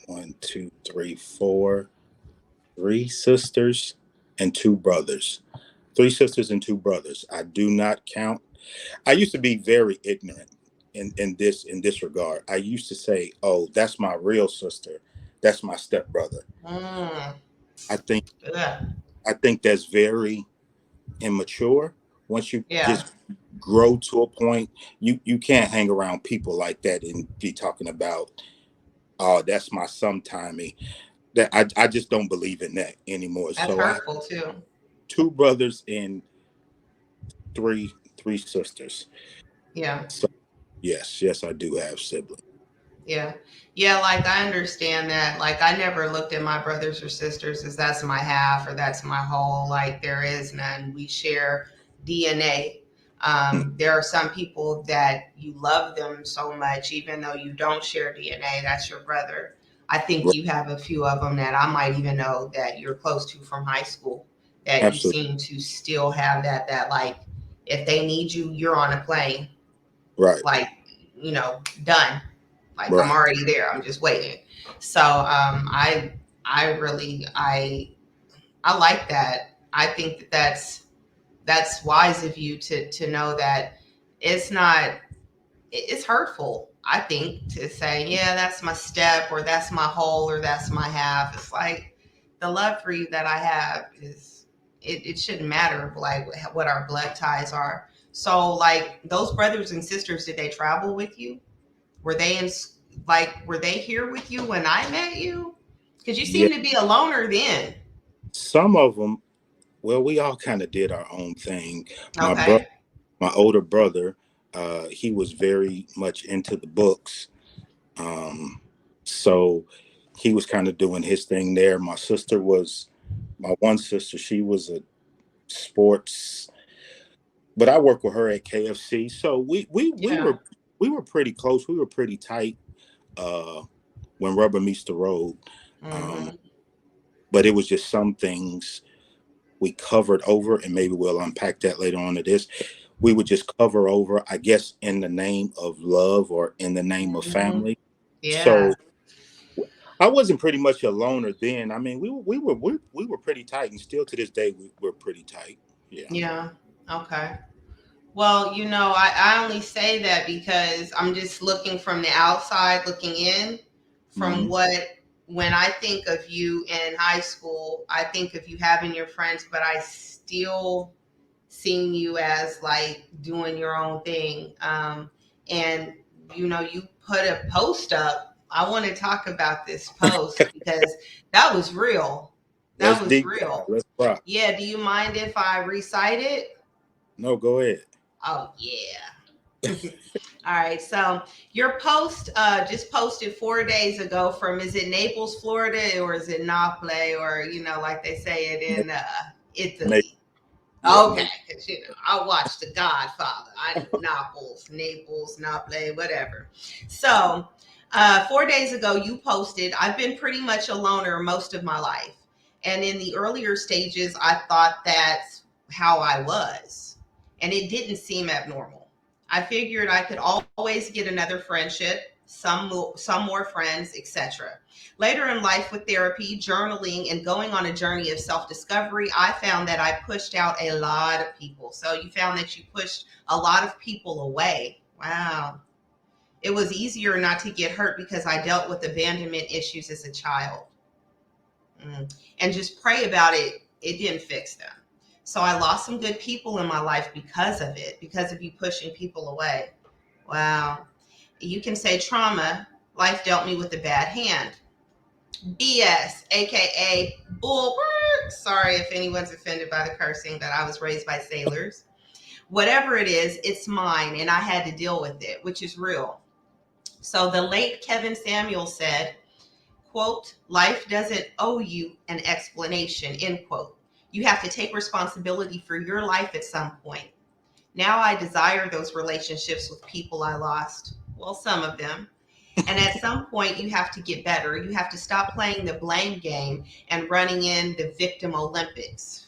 one, two, three, four, three sisters and two brothers. Three sisters and two brothers. I do not count. I used to be very ignorant in this regard. I used to say, "Oh, that's my real sister. That's my stepbrother." Mm, I think yeah. I think that's very immature. Once you Yeah. just grow to a point, you can't hang around people like that and be talking about, "Oh, that's my sometimey." That I just don't believe in that anymore. That's So I have hurtful too. two brothers and three sisters. Yeah. So yes, I do have siblings. Yeah. Yeah, like I understand that. Like I never looked at my brothers or sisters as that's my half or that's my whole. Like there is none. We share DNA. There are some people that you love them so much, even though you don't share DNA, that's your brother. I think Right. you have a few of them that I might even know that you're close to from high school that you Absolutely. seem to still have that like if they need you, you're on a plane, Right. like, done, like I'm Right. already there. I'm just waiting. So I really I like that. I think that that's wise of you to know that it's not it's hurtful. I think to say, yeah, that's my step or that's my whole or that's my half. It's like the love for you that I have is it shouldn't matter like what our blood ties are. So like those brothers and sisters, did they travel with you? Were they in were they here with you when I met you? Because you Yeah. seem to be a loner then. Some of them. Well, we all kind of did our own thing. My brother, Okay. my older brother, he was very much into the books. Um, so he was kind of doing his thing there. My one sister. She was a sports, but I worked with her at KFC. So Yeah. we were pretty close. We were pretty tight. Uh, when rubber meets the road. Um, Mm-hmm. but it was just some things we covered over, and maybe we'll unpack that later on to this. We would just cover over, I guess, in the name of love or in the name of Mm-hmm. family. Yeah. So I wasn't pretty much a loner then. I mean, we were pretty tight, and still to this day we're pretty tight. Yeah. Yeah. Okay. Well, I only say that because I'm just looking from the outside, looking in from Hmm. when I think of you in high school, I think of you having your friends, but I still seeing you as like doing your own thing. And you put a post up. I want to talk about this post because that was real. Let's That was deep dive. real. Let's rock. Yeah. Do you mind if I recite it? No, go ahead. Oh, yeah. All right. So your post just posted 4 days ago from, is it Naples, Florida, or is it Naples, or, like they say it in Nate, Italy? yeah, Okay, Nate. because I watched The Godfather. I know Naples, whatever. So, 4 days ago, you posted, I've been pretty much a loner most of my life. And in the earlier stages, I thought that's how I was. And it didn't seem abnormal. I figured I could always get another friendship, some more friends, etc. Later in life, with therapy, journaling, and going on a journey of self discovery, I found that I pushed out a lot of people. So you found that you pushed a lot of people away. Wow. It was easier not to get hurt because I dealt with abandonment issues as a child. And just pray about it. It didn't fix them. So I lost some good people in my life because of it, because of you pushing people away. Wow. You can say trauma. Life dealt me with a bad hand. BS, aka bull. Sorry if anyone's offended by the cursing, that I was raised by sailors. Whatever it is, it's mine, and I had to deal with it, which is real. So the late Kevin Samuel said, quote, life doesn't owe you an explanation, end quote. You have to take responsibility for your life at some point. Now I desire those relationships with people I lost. Well, some of them. And at some point, you have to get better. You have to stop playing the blame game and running in the victim Olympics.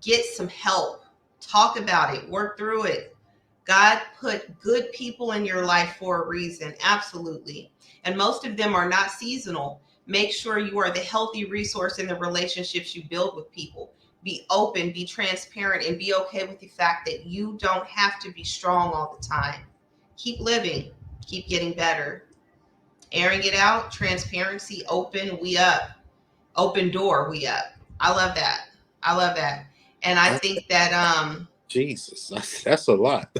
Get some help. Talk about it. Work through it. God put good people in your life for a reason, absolutely. And most of them are not seasonal. Make sure you are the healthy resource in the relationships you build with people. Be open, be transparent, and be okay with the fact that you don't have to be strong all the time. Keep living, keep getting better. Airing it out, transparency, open, we up. Open door, we up. I love that. I love that. And I I, think that Jesus, that's a lot.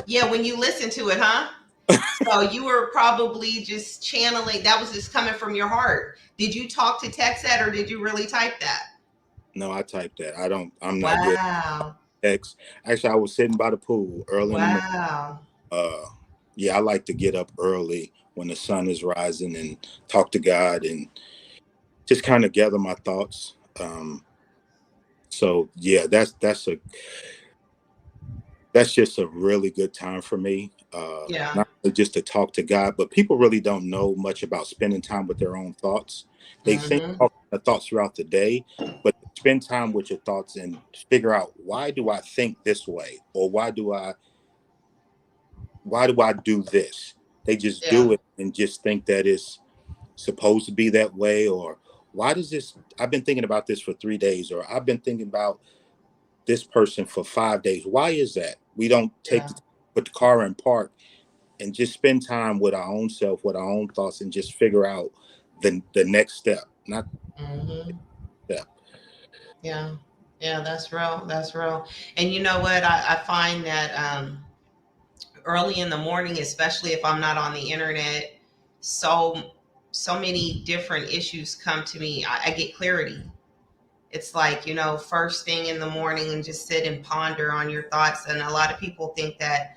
yeah, when you listen to it, huh? So you were probably just channeling, that was just coming from your heart. Did you talk to text that or did you really type that? No, I typed that. I'm not good Wow. at text. Actually, I was sitting by the pool early in the morning. Wow. Uh, yeah, I like to get up early when the sun is rising and talk to God and just kind of gather my thoughts. So yeah, that's just a really good time for me. Yeah. Not only just to talk to God, but people really don't know much about spending time with their own thoughts. They think Mm-hmm. all the thoughts throughout the day, but spend time with your thoughts and figure out, why do I think this way, or why do I do this? They just Yeah. do it and just think that it's supposed to be that way, or why does this? I've been thinking about this for 3 days, or I've been thinking about this person for 5 days. Why is that? We don't take Yeah. the put the car in park and just spend time with our own self, with our own thoughts, and just figure out the next step, not Mm-hmm. step. Yeah. Yeah, that's real. That's real. And you know what? I find that early in the morning, especially if I'm not on the internet, so so many different issues come to me. I get clarity. It's like, first thing in the morning and just sit and ponder on your thoughts. And a lot of people think that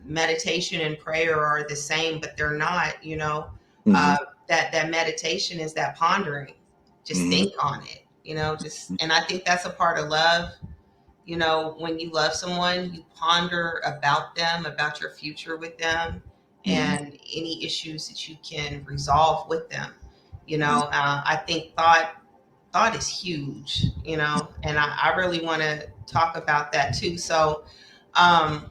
meditation and prayer are the same, but they're not. Hmm. uh, that meditation is that pondering. Just Hmm. think on it. And I think that's a part of love. When you love someone, you ponder about them, about your future with them, Hmm. and any issues that you can resolve with them. Hmm. I think thought is huge, and I really want to talk about that too. So, um,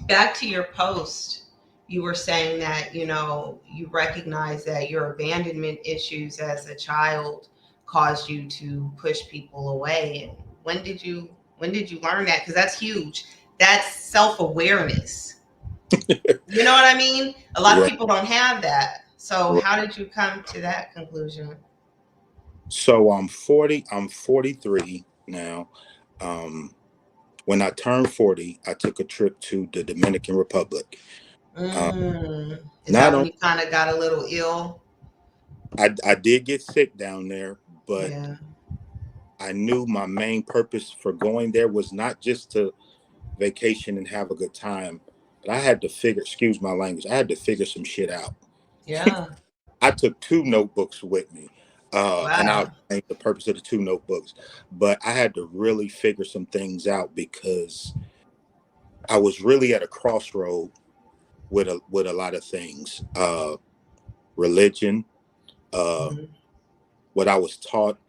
back to your post, you were saying that, you recognize that your abandonment issues as a child caused you to push people away. And when did you learn that? Because that's huge. That's self-awareness. You know what I mean? A lot of Right. people don't have that. So Right. how did you come to that conclusion? So I'm 40. I'm 43 now. Um, when I turned 40, I took a trip to the Dominican Republic. Um, Is not that when only you kind of got a little ill? I did get sick down there, but Yeah. I knew my main purpose for going there was not just to vacation and have a good time, but I had to figure, excuse my language, I had to figure some shit out. Yeah. I took two notebooks with me, and I'll Wow. explain the purpose of the two notebooks. But I had to really figure some things out because I was really at a crossroad with a lot of things, religion, uh, Mhm. what I was taught,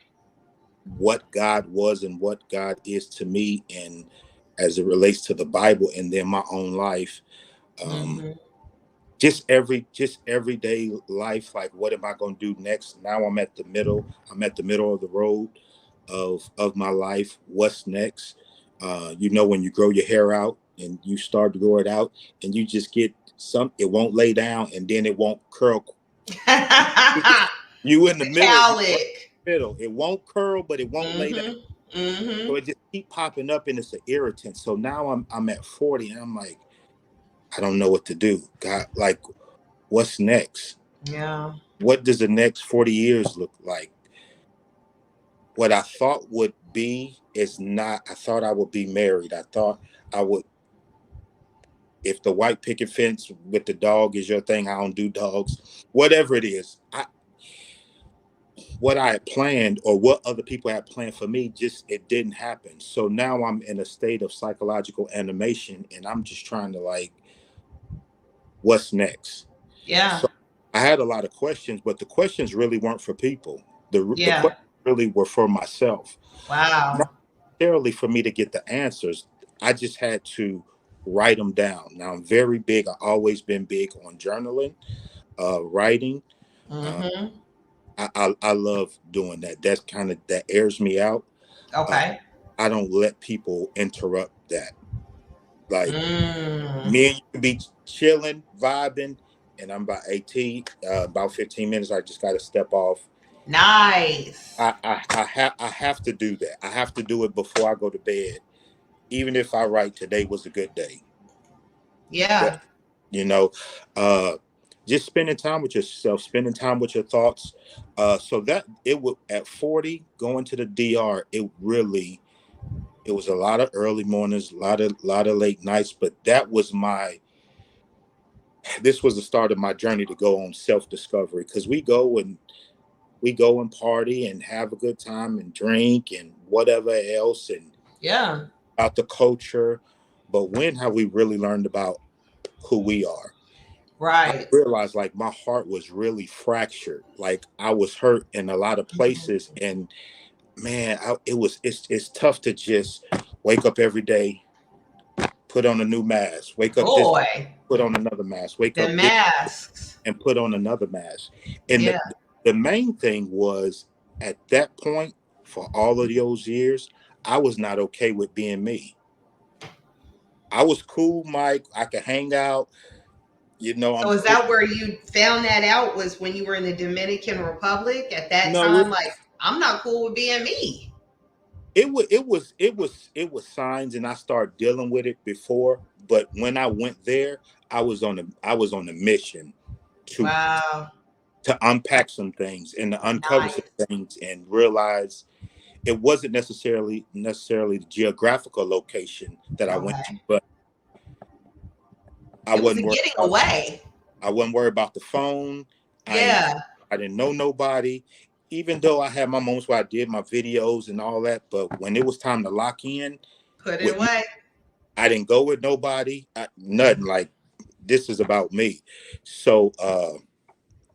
what God was and what God is to me, and as it relates to the Bible, and then my own life. Um, Mhm. just everyday life, like, what am I going to do next? Now I'm at the middle of the road of my life. What's next? When you grow your hair out and you start to grow it out, and you just get some, it won't lay down, and then it won't curl. You in the middle, you right Metallic. in the middle, it won't curl, but it won't lay down. Mhm. Mhm. So it just keep popping up, and it's an irritant. So now I'm at 40, and I'm like, I don't know what to do. God, like, what's next? Yeah. What does the next 40 years look like? What I thought would be is not. I thought I would be married. I thought I would, if the white picket fence with the dog is your thing, I don't do dogs. Whatever it is, what I had planned, or what other people had planned for me, just it didn't happen. So now I'm in a state of psychological animation, and I'm just trying to, like, what's next? Yeah. So I had a lot of questions, but the questions really weren't for people. The Yeah. questions really were for myself, not Wow. necessarily for me to get the answers. I just had to write them down. Now I'm very big. I've always been big on journaling, writing. Uh, Mm-hmm. I love doing that. That's kind of that airs me out. Uh, Okay. I don't let people interrupt that. Like Mm. me and you can be chilling, vibing, and I'm about 18, about 15 minutes. I just got to step off. Nice. I have to do that. I have to do it before I go to bed, even if I write today was a good day. That, Yeah. you know, uh, just spending time with yourself, spending time with your thoughts. So that it would at 40 going to the DR, it was a lot of early mornings, a lot of late nights, but that was my this was the start of my journey to go on self discovery because we go and party and have a good time and drink and whatever else and Yeah. about the culture, but when have we really learned about who we are? I Right. realized like my heart was really fractured. Like I was hurt in a lot of places, Mhm. and man, it's tough to just wake up every day, put on a new mask, wake up this, Boy, put on another mask, wake the up this, masks. and put on another mask. And Yeah. the main thing was at that point for all of those years, I was not okay with being me. I was cool, Mike. I could hang out. I'm So is cool. that where you found that out, was when you were in the Dominican Republic at that No, time? Like, I'm not cool with being me. it was signs, and I started dealing with it before. But when I went there, I was on a mission to Wow. unpack some things and to uncover some Nice. things and realize it wasn't necessarily the geographical location that I went to, Okay. but I It was a wasn't worried getting about away. I wasn't worried about the phone. I ain't Yeah. I didn't know nobody, even though I had my moments where I did my videos and all that. But when it was time to lock in Put it with me, away. I didn't go with nobody. Nothing like this is about me. So So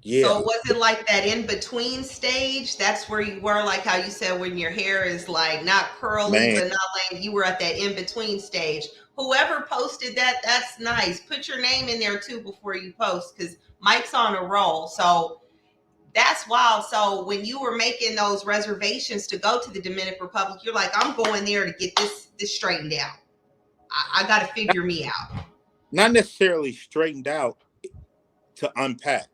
yeah, was it like that in between stage? That's where you were, like how you said when your hair is like not curly man, but not like, you were at that in between stage. Whoever posted that, that's nice. Put your name in there too before you post, because Mike's on a roll. So that's wild. So when you were making those reservations to go to the Dominican Republic, you're like, I'm going there to get this straightened out. I got to not, figure me out. not necessarily straightened out to unpack.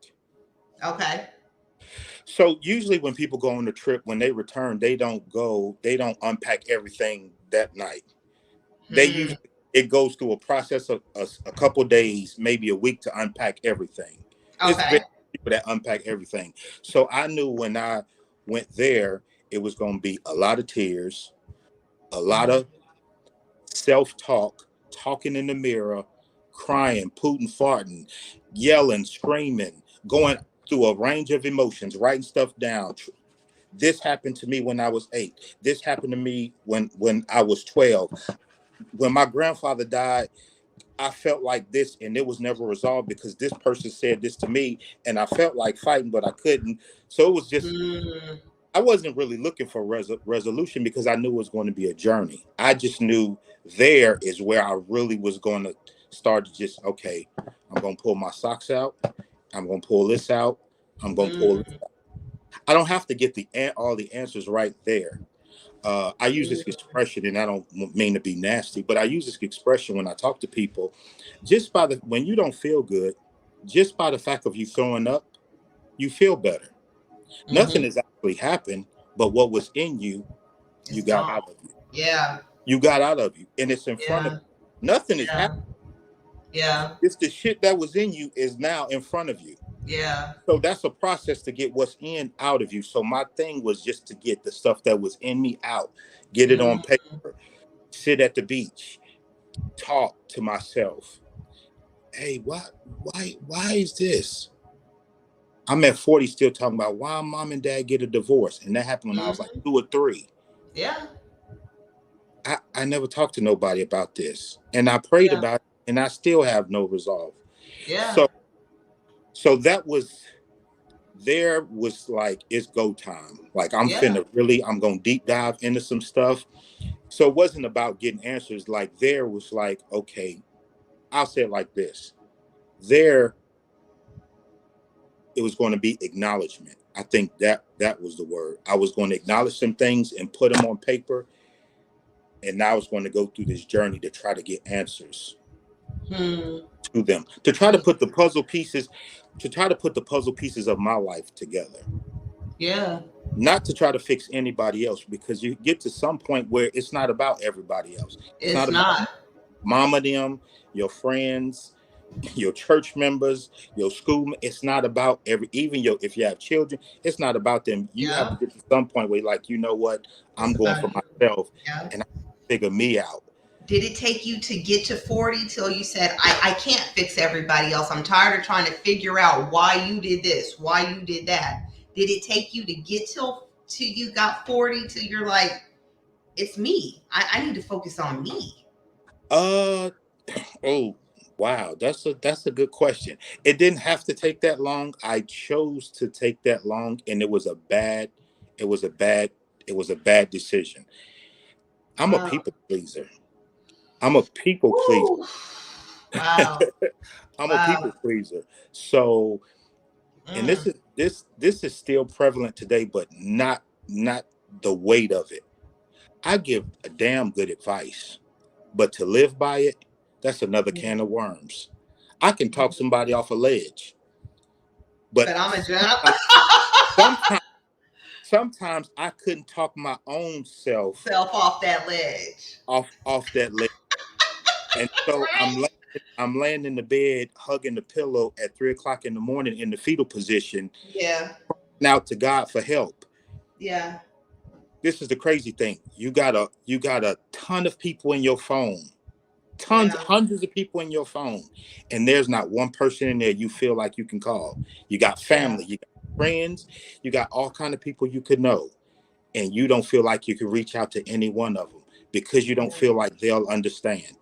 Okay. So usually when people go on the trip, when they return, they don't unpack everything that night. They Hmm. usually it goes through a process of a couple days, maybe a week to unpack everything. It's very Okay. people that unpack everything. So I knew when I went there, it was going to be a lot of tears, a lot Mhm. of self-talk, talking in the mirror, crying, pooting, farting, yelling, screaming, going through a range of emotions, writing stuff down. This happened to me when I was 8. This happened to me when I was 12. When my grandfather died, I felt like this, and it was never resolved because this person said this to me, and I felt like fighting, but I couldn't. So it was just, Mm. I wasn't really looking for resolution because I knew it was going to be a journey. I just knew there is where I really was going to start to just, okay, I'm going to pull my socks out. I'm going to pull this out. I'm going to pull this. Mm. I don't have to get all the answers right there. I use this Mm. expression, and I don't mean to be nasty, but I use this expression when I talk to people. Just by the when you don't feel good, just by the fact of you throwing up, you feel better. Nothing Mhm. has actually happened, but what was in you, you It's got gone. out of you. Yeah. You got out of you, and it's in front of Yeah. you. Nothing has happened. Yeah. Yeah. It's the shit that was in you is now in front of you. Yeah. So that's a process to get what's in out of you. So my thing was just to get the stuff that was in me out, get it on Mm. paper, sit at the beach, talk to myself. Hey, why is this? I'm at 40 still talking about why mom and dad get a divorce. And that happened when I was like Mhm. 2 or 3. Yeah. I never talked to nobody about this. And I prayed Yeah. about it and I still have no resolve. Yeah. So so that was there was like it's go time. Like I'm Yeah. finna really I'm gonna deep dive into some stuff. So it wasn't about getting answers. Like there was like, okay, I'll say it like this. There, it was going to be acknowledgement. I think that was the word. I was going to acknowledge some things and put them on paper, and now I was going to go through this journey to try to get answers Hmm. to them, to try to put the puzzle pieces, to try to put the puzzle pieces of my life together. Yeah. Not to try to fix anybody else, because you get to some point where it's not about everybody else. It's It's not about not. mama them, your friends, your church members, your school. It's not about even your, if you have children, it's not about them. You have to Yeah. get to some point where you're like, you know what, I'm It's going about for you. myself, Yeah. and I figure me out. Did it take you to get to 40 till you said, I can't fix everybody else? I'm tired of trying to figure out why you did this, why you did that. Did it take you to get till you got 40 till you're like, it's me. I need to focus on me. Uh oh, wow, that's a good question. It didn't have to take that long. I chose to take that long, and it was a bad it was a bad decision. I'm a Wow. people pleaser. I'm a people pleaser. Woo. Wow. I'm a Wow. people pleaser. So, and Mm. this is still prevalent today, but not the weight of it. I give a damn good advice, but to live by it, that's another Yeah. can of worms. I can talk somebody off a ledge, but But I'm a jump. sometimes sometimes I couldn't talk my own self Self off that ledge. off that ledge. And so Right? I'm laying in the bed hugging the pillow at 3 o'clock in the morning in the fetal position, Yeah. now to God for help. Yeah. This is the crazy thing. You got a ton of people in your phone, tons, Yeah. hundreds of people in your phone, and there's not one person in there you feel like you can call. You got Yeah. family, you got friends, you got all kind of people you could know, and you don't feel like you can reach out to any one of them because you don't Yeah. feel like they'll understand.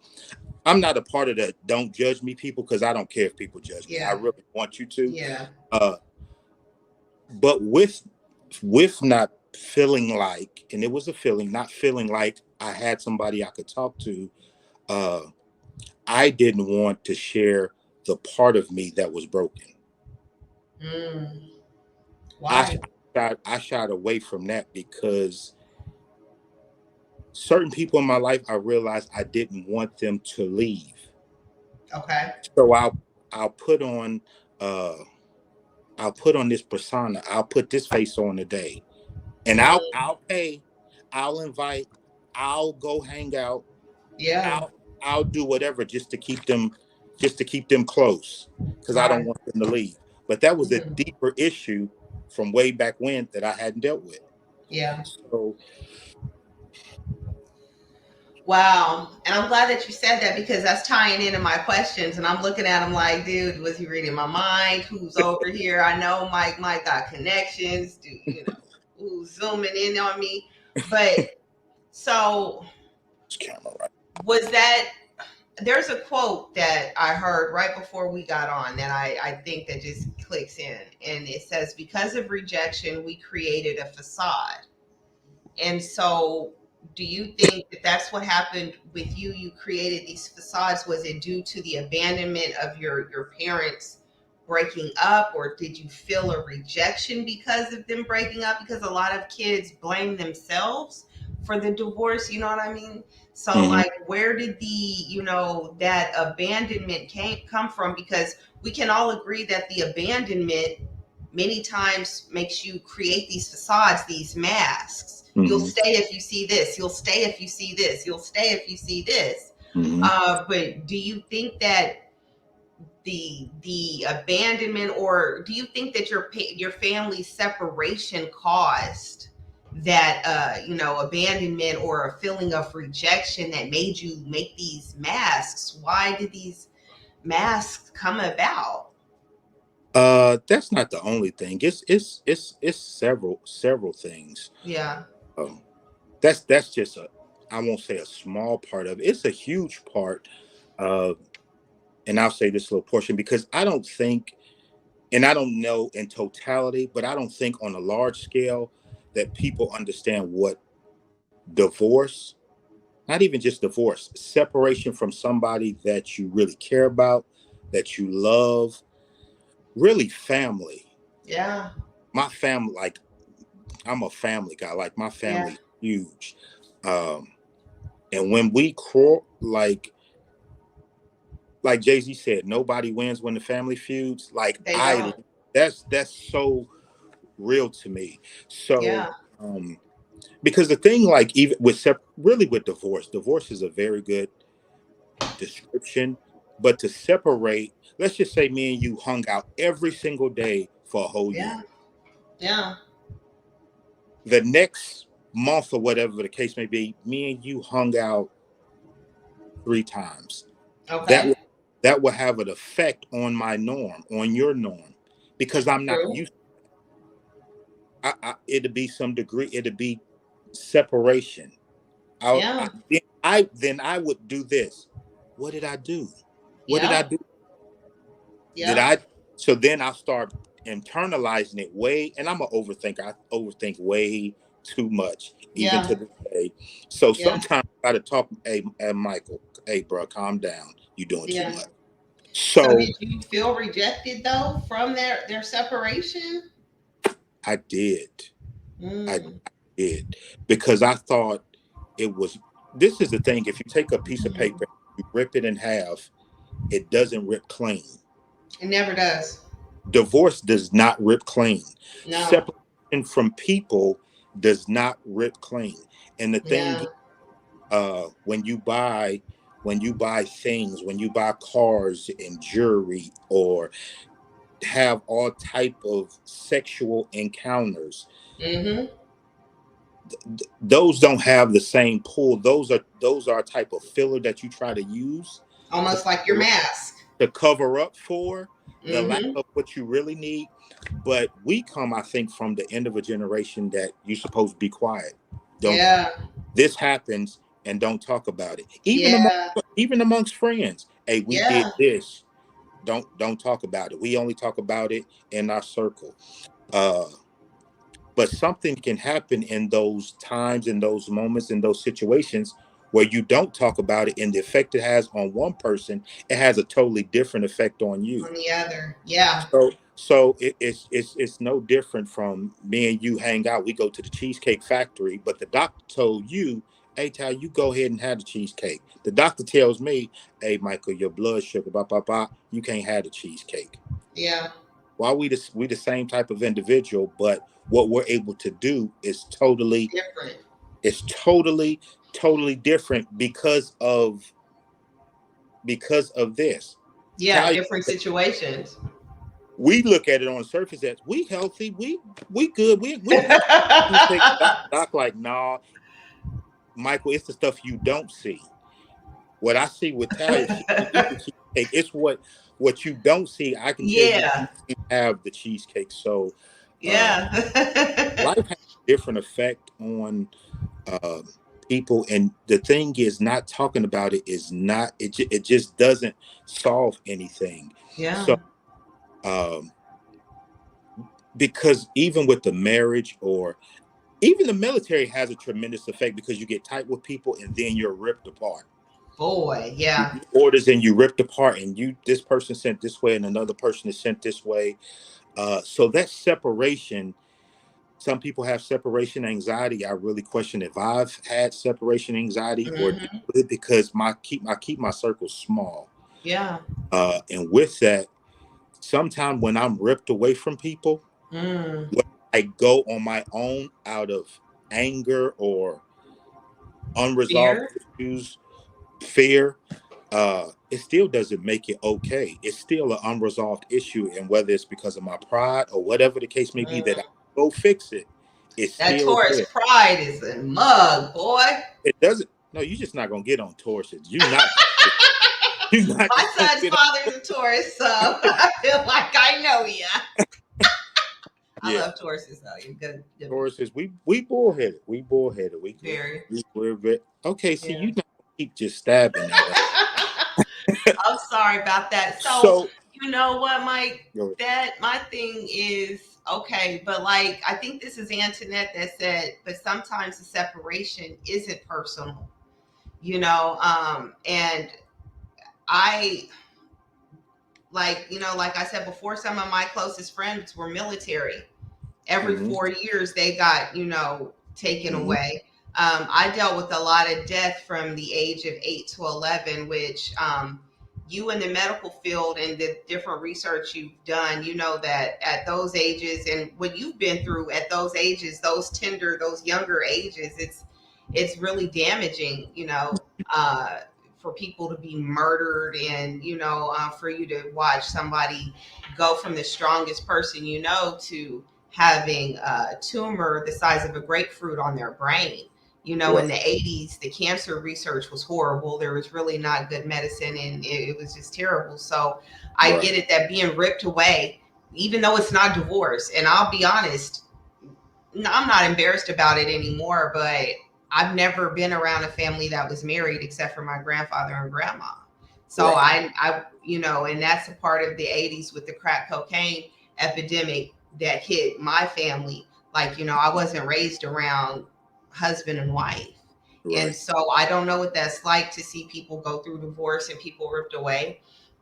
I'm not a part of the don't judge me people, because I don't care if people judge me. I Yeah. really want you to. Yeah. Uh, but with not feeling like, and it was a feeling, not feeling like I had somebody I could talk to, uh, I didn't want to share the part of me that was broken. Mm. I Why? I shied away from that because certain people in my life, I realized I didn't want them to leave. Okay. So I'll put on uh I'll put on this persona. I'll put this face on today, and Mm. I'll pay. I'll invite. I'll go hang out. Yeah. I'll do whatever just to keep them close, because I don't Right. want them to leave. But that was a Mhm. deeper issue from way back when that I hadn't dealt with. Yeah. So Wow. And I'm glad that you said that because that's tying into my questions. And I'm looking at him like, dude, was he reading my mind? Who's over here? I know Mike got connections. Do you know who's zooming in on me? But so this camera right. was that there's a quote that I heard right before we got on that I think that just clicks in. And it says, because of rejection, we created a facade. And so, do you think that that's what happened with you? You created these facades. Was it due to the abandonment of your parents breaking up, or did you feel a rejection because of them breaking up? Because a lot of kids blame themselves for the divorce. You know what I mean? So, Mm-hmm. like, where did the that abandonment come from? Because we can all agree that the abandonment many times makes you create these facades, these masks. You'll Mm-hmm. stay if you see this. You'll stay if you see this. You'll stay if you see this. Mm-hmm. But do you think that the abandonment, or do you think that your family separation caused that abandonment or a feeling of rejection that made you make these masks? Why did these masks come about? That's not the only thing. It's several things. Yeah. Um, that's just a, I won't say a small part of it. It's a huge part. Uh, and I'll say this little portion because I don't think, and I don't know in totality, but I don't think on a large scale that people understand what divorce not even just divorce, separation from somebody that you really care about, that you love, really family. Yeah. My family, like, I'm a family guy. Like, my Yeah. family huge. Um, and when we crawl, like Jay-Z said, nobody wins when the family feuds. Like, They don't. that's so real to me. So, Yeah. because the thing, like, even with really with divorce is a very good description. But to separate, let's just say me and you hung out every single day for a whole year. Yeah. Yeah. The next month or whatever the case may be, me and you hung out 3 times. That Okay. will that will have an effect on my norm, on your norm, because I'm not True. used. It'd be some degree. It'd be separation. Yeah. Then I would do this. What did I do? What did I Yeah. do? Did Yeah. I? So then I start internalizing it way, and I'm an overthinker. I overthink way too much, even Yeah. to this day. So Yeah. sometimes I gotta talk. Hey, Michael. Hey, bro, calm down. You're doing too Yeah. much. So So did you feel rejected though from their separation? I did. I Mm. did, because I thought it was. This is the thing. If you take a piece of Mm. paper, you rip it in half, it doesn't rip clean. It never does. Divorce does not rip clean. No. Separation from people does not rip clean. And the thing, Yeah. when you buy things, when you buy cars and jewelry, or have all type of sexual encounters, Mm-hmm. those don't have the same pull. Those are a type of filler that you try to use to Almost like your mask. cover up for the lack Mm-hmm. of what you really need. But we come, I think, from the end of a generation that you're supposed to be quiet. Don't Yeah. This happens and don't talk about it. Yeah. Even amongst friends. Hey, we did Yeah. this. Don't talk about it. We only talk about it in our circle. Uh but something can happen in those times, in those moments, in those situations where you don't talk about it, and the effect it has on one person, it has a totally different effect on you. On the other. Yeah. So it's no different from me and you hang out. We go to the Cheesecake Factory, but the doctor told you, "Hey, Tal, you go ahead and have the cheesecake." The doctor tells me, "Hey, Michael, your blood sugar, blah blah blah, you can't have the cheesecake." Yeah. While we the same type of individual, but what we're able to do is Different. totally different because of this. Yeah. Talia, Different situations. we look at it on the surface as we healthy, we good, we take doc like, nah, Michael, it's the stuff you don't see. What I see with Talia, she can eat the cheesecake. It's what you don't see. I can tell you, Yeah. you can have the cheesecake. So uh Yeah. life has a different effect on uh, people, and the thing is, not talking about it is not it just doesn't solve anything. Yeah. So um because even with the marriage, or even the military, has a tremendous effect, because you get tight with people and then you're ripped apart. Boy. You Yeah. get orders and you ripped apart, and this person sent this way and another person is sent this way. So that separation, some people have separation anxiety. I really question if I've had separation anxiety or deal Hmm. with it, because I keep my circle small. Yeah. And with that, sometimes when I'm ripped away from people, Mm. when I go on my own out of anger or unresolved Fear. issues, fear, it still doesn't make it okay. It's still an unresolved issue, and whether it's because of my pride or whatever the case may be, that I Mm. go fix it, it's That still Taurus there. pride is a mug, boy. It doesn't. No, you're just not gonna get on Tauruses. You're not My just gonna son's get on. father's a Taurus, so I feel like I know ya. I Yeah, love Tauruses though. You're good. Tauruses. We bullheaded. We bullheaded. Very. We're very okay. See, Yeah. you not gonna keep just stabbing at us. I'm sorry about that. So, So, you know what, Mike? you know, That my thing is okay, but like I think this is Antoinette that said, but sometimes the separation isn't personal. And I, like I said before, some of my closest friends were military. Every Mm-hmm. 4 years they got, taken Mm-hmm. away. I dealt with a lot of death from the age of 8 to 11, which you in the medical field and the different research you've done, you know that at those ages and what you've been through at those ages, those younger ages, it's really damaging, uh, for people to be murdered and, for you to watch somebody go from the strongest person to having a tumor the size of a grapefruit on their brain. In Right. the 80s, the cancer research was horrible. There was really not good medicine and it was just terrible. So I Right. get it that being ripped away, even though it's not divorce, and I'll be honest, I'm not embarrassed about it anymore, but I've never been around a family that was married except for my grandfather and grandma. So Right. and that's a part of the 80s with the crack cocaine epidemic that hit my family. Like, I wasn't raised around husband and wife. And Right. so I don't know what that's like to see people go through divorce and people ripped away.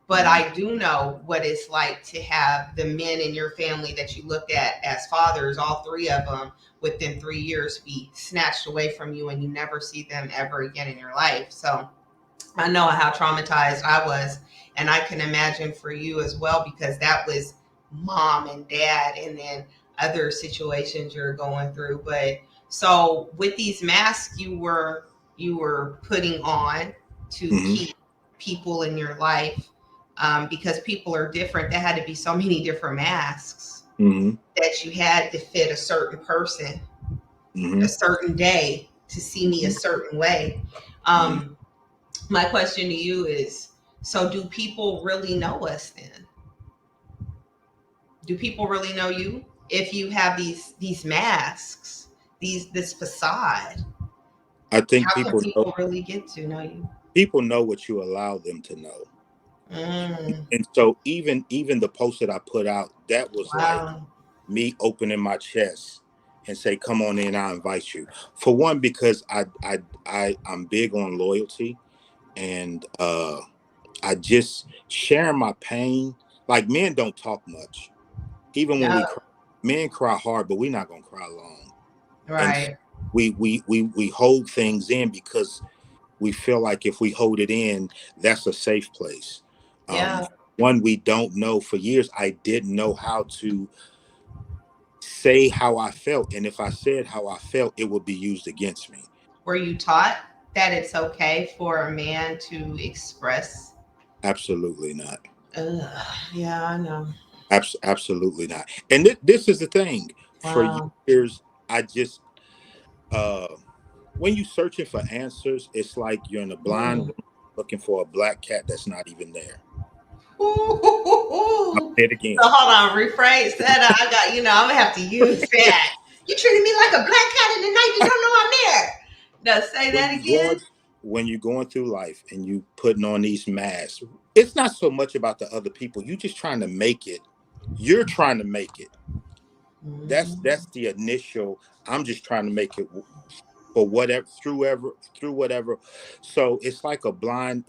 But Mm-hmm. I do know what it's like to have the men in your family that you looked at as fathers, all three of them, within 3 years be snatched away from you and you never see them ever again in your life. So I know how traumatized I was. And I can imagine for you as well, because that was mom and dad, and then other situations you're going through. But so with these masks you were putting on to Mm-hmm. keep people in your life, because people are different. There had to be so many different masks Mm-hmm. that you had to fit a certain person, Mm-hmm. a certain day, to see me a certain way. Mm-hmm. Um, my question to you is, so do people really know us then? Do people really know you if you have these masks, this facade? I think How can people really get to know you? people know what you allow them to know. Mm, And so even the post that I put out, that was like wow. me opening my chest and say, "Come on in, I invite you." For one, because I'm big on loyalty, and I just sharing my pain. Like, men don't talk much, even when No, we cry. Men cry hard, but we're not gonna cry long. And so right. we hold things in because we feel like if we hold it in, that's a safe place. Yeah. One, we don't know. For years I didn't know how to say how I felt, and if I said how I felt, it would be used against me. Were you taught that it's okay for a man to express? Absolutely not. Ugh, yeah, I know. Absolutely not. And this is the thing. For Wow. years I just uh when you searching for answers, it's like you're in a blind Mm. room looking for a black cat that's not even there. I'll Ooh. say it again. So hold on, rephrase that. I got, I'm gonna have to use that. You treated me like a black cat in the night. You don't know I'm there. No, say when that you again. going when you're going through life and you putting on these masks, it's not so much about the other people. You just trying to make it. You're trying to make it. That's Mm. the initial. I'm just trying to make it for whatever through whatever. So it's like a blind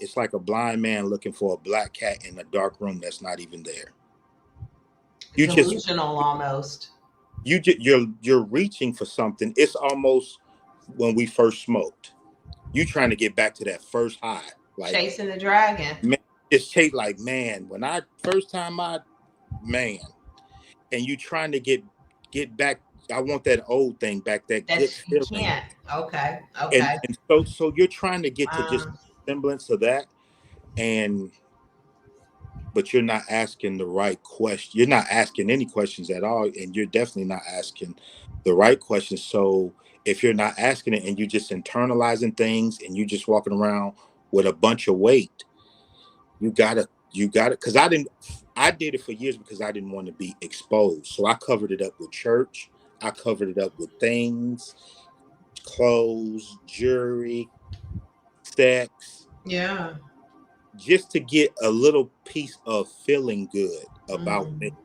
man looking for a black cat in a dark room that's not even there. You just Delusional almost. you're reaching for something. It's almost when we first smoked. You trying to get back to that first high. Like, Chasing the dragon. man, it's take like, man, when I first time I man, and you trying to get back. I want that old thing back, that good That's you feeling. can't. Okay. And Okay. so you're trying to get to just Um, semblance of that, and but you're not asking the right question. You're not asking any questions at all, and you're definitely not asking the right questions. So if you're not asking it and you just internalizing things and you just walking around with a bunch of weight, you gotta because I did it for years because I didn't want to be exposed. So I covered it up with church, I covered it up with things, clothes, jewelry, sex, yeah. just to get a little piece of feeling good about me. Mm.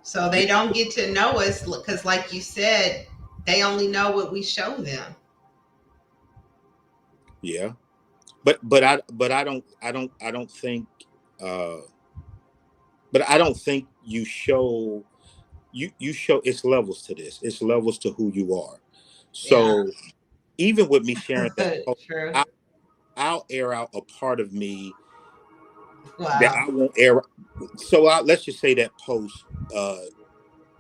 So they don't get to know us because, like you said, they only know what we show them. Yeah. But I don't think uh but I don't think you show it's levels to this. It's levels to who you are. Yeah. So even with me sharing that post, True. I, I'll air out a part of me that Wow. I won't air. So let's just say that post,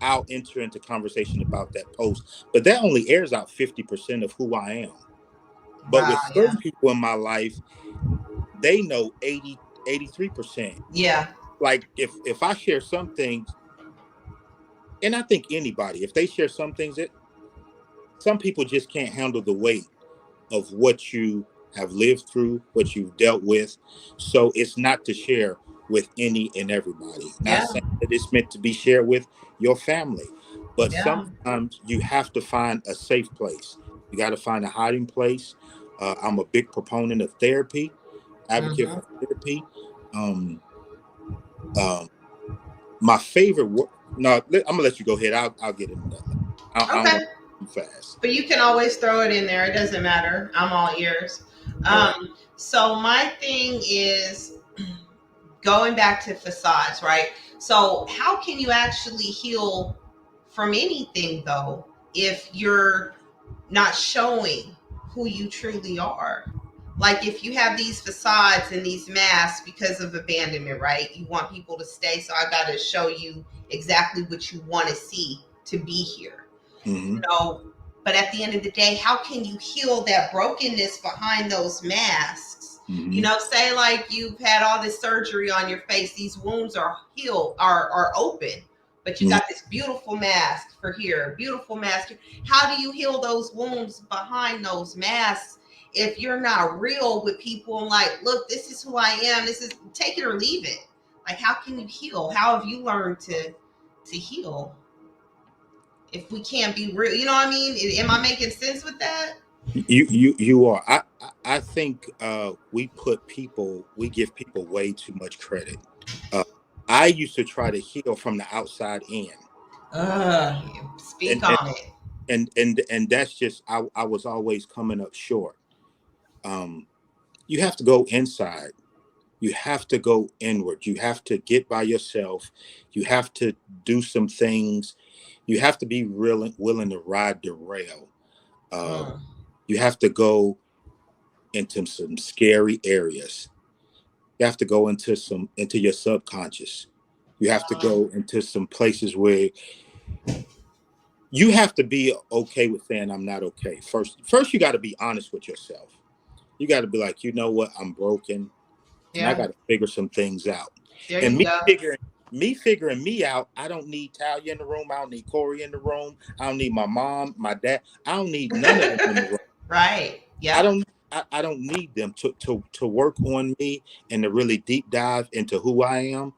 I'll enter into conversation about that post, but that only airs out 50% of who I am. But Wow. with Yeah. certain people in my life, they know 83%. Yeah. Like if I share some things, and I think anybody, if they share some things, that some people just can't handle the weight of what you have lived through, what you've dealt with. So it's not to share with any and everybody. Not Yeah. saying that it's meant to be shared with your family, but Yeah. sometimes you have to find a safe place. You got to find a hiding place. I'm a big proponent of therapy, advocate Hmm. for therapy. Um, um, my favorite word. No, I'm gonna let you go ahead. I'll get into that. I don't Okay. want to too fast. But you can always throw it in there. It doesn't matter. I'm all ears. All right. So my thing is going back to facades, right? So how can you actually heal from anything though if you're not showing who you truly are? Like if you have these facades and these masks because of abandonment, right? You want people to stay, so I got to show you exactly what you want to see to be here. Mm-hmm. No, but at the end of the day, how can you heal that brokenness behind those masks? Mm-hmm. Say like you've had all this surgery on your face, these wounds are healed, are open, but you Mm-hmm. got this beautiful mask for here, beautiful mask. How do you heal those wounds behind those masks if you're not real with people and like, look, this is who I am. This is take it or leave it. Like, how can you heal? How have you learned to heal? If we can't be real, you know what I mean? Am I making sense with that? You are. I think we give people way too much credit. Uh, I used to try to heal from the outside in, Uh, Speak and and on it. and that's just I was always coming up short. Um, you have to go inside. You have to go inward. You have to get by yourself. You have to do some things. You have to be real willing to ride the rail. Uh, Mm. you have to go into some scary areas. You have to go into your subconscious. You have to Um, go into some places where you have to be okay with saying I'm not okay. First you got to be honest with yourself. You got to be like, you know what, I'm broken, and I yeah, got to figure some things out. there And you go. me figuring me out, I don't need Talia in the room. I don't need Corey in the room. I don't need my mom, my dad. I don't need none of them in the room. Right. I Yep. don't I don't need them to work on me and to really deep dive into who I am.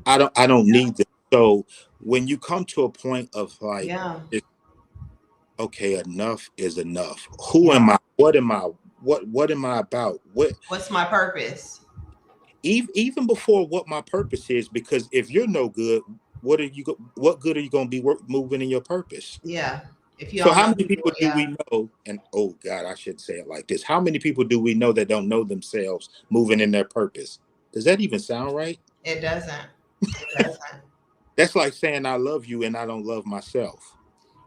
I don't need them. So when you come to a point of like, Yeah. okay, enough is enough. Who Yeah. am I? What am I? What am I about? What What's my purpose? even before what my purpose is, because if you're no good, what good are you going to be moving in your purpose? Yeah. If you So don't how know many who you people are, do yeah, we know? And oh God, I shouldn't say it like this. How many people do we know that don't know themselves moving in their purpose? Does that even sound right? it doesn't. It doesn't. That's like saying I love you and I don't love myself.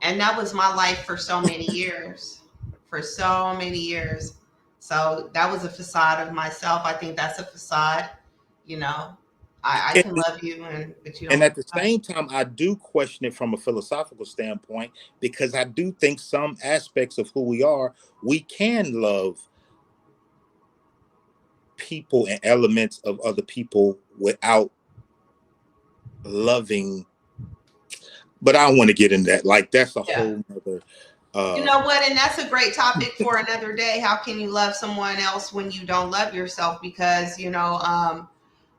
And that was my life for so many years. For so many years. So that was a facade of myself. I think that's a facade. You know, I can And, love you, but you and don't. at the same time, I do question it from a philosophical standpoint because I do think some aspects of who we are, we can love people and elements of other people without loving. But I don't want to get into that. Like that's a Yeah. whole nother. You know what? And that's a great topic for another day. How can you love someone else when you don't love yourself? Because,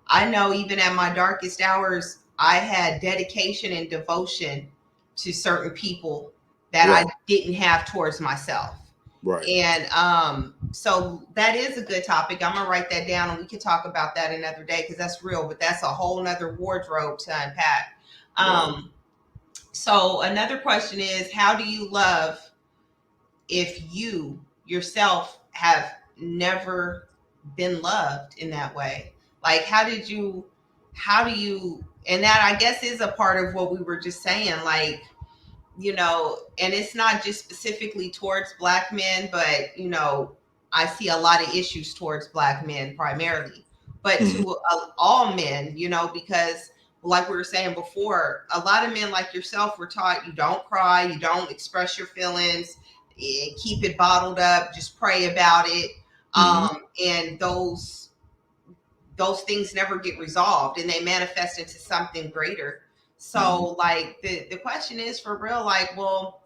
I know even at my darkest hours, I had dedication and devotion to certain people that I Right, didn't have towards myself. right. And so that is a good topic. I'm gonna write that down and we can talk about that another day because that's real, but that's a whole nother wardrobe to unpack. Right. So another question is, how do you love if you yourself have never been loved in that way. Like, how do you, and that I guess is a part of what we were just saying, like, and it's not just specifically towards Black men, but, I see a lot of issues towards Black men primarily, but Mm-hmm. to all men, because like we were saying before, a lot of men like yourself were taught you don't cry, you don't express your feelings, keep it bottled up, just pray about it. Mm-hmm. And those things never get resolved and they manifest into something greater. Mm-hmm. So like the question is for real, like, well,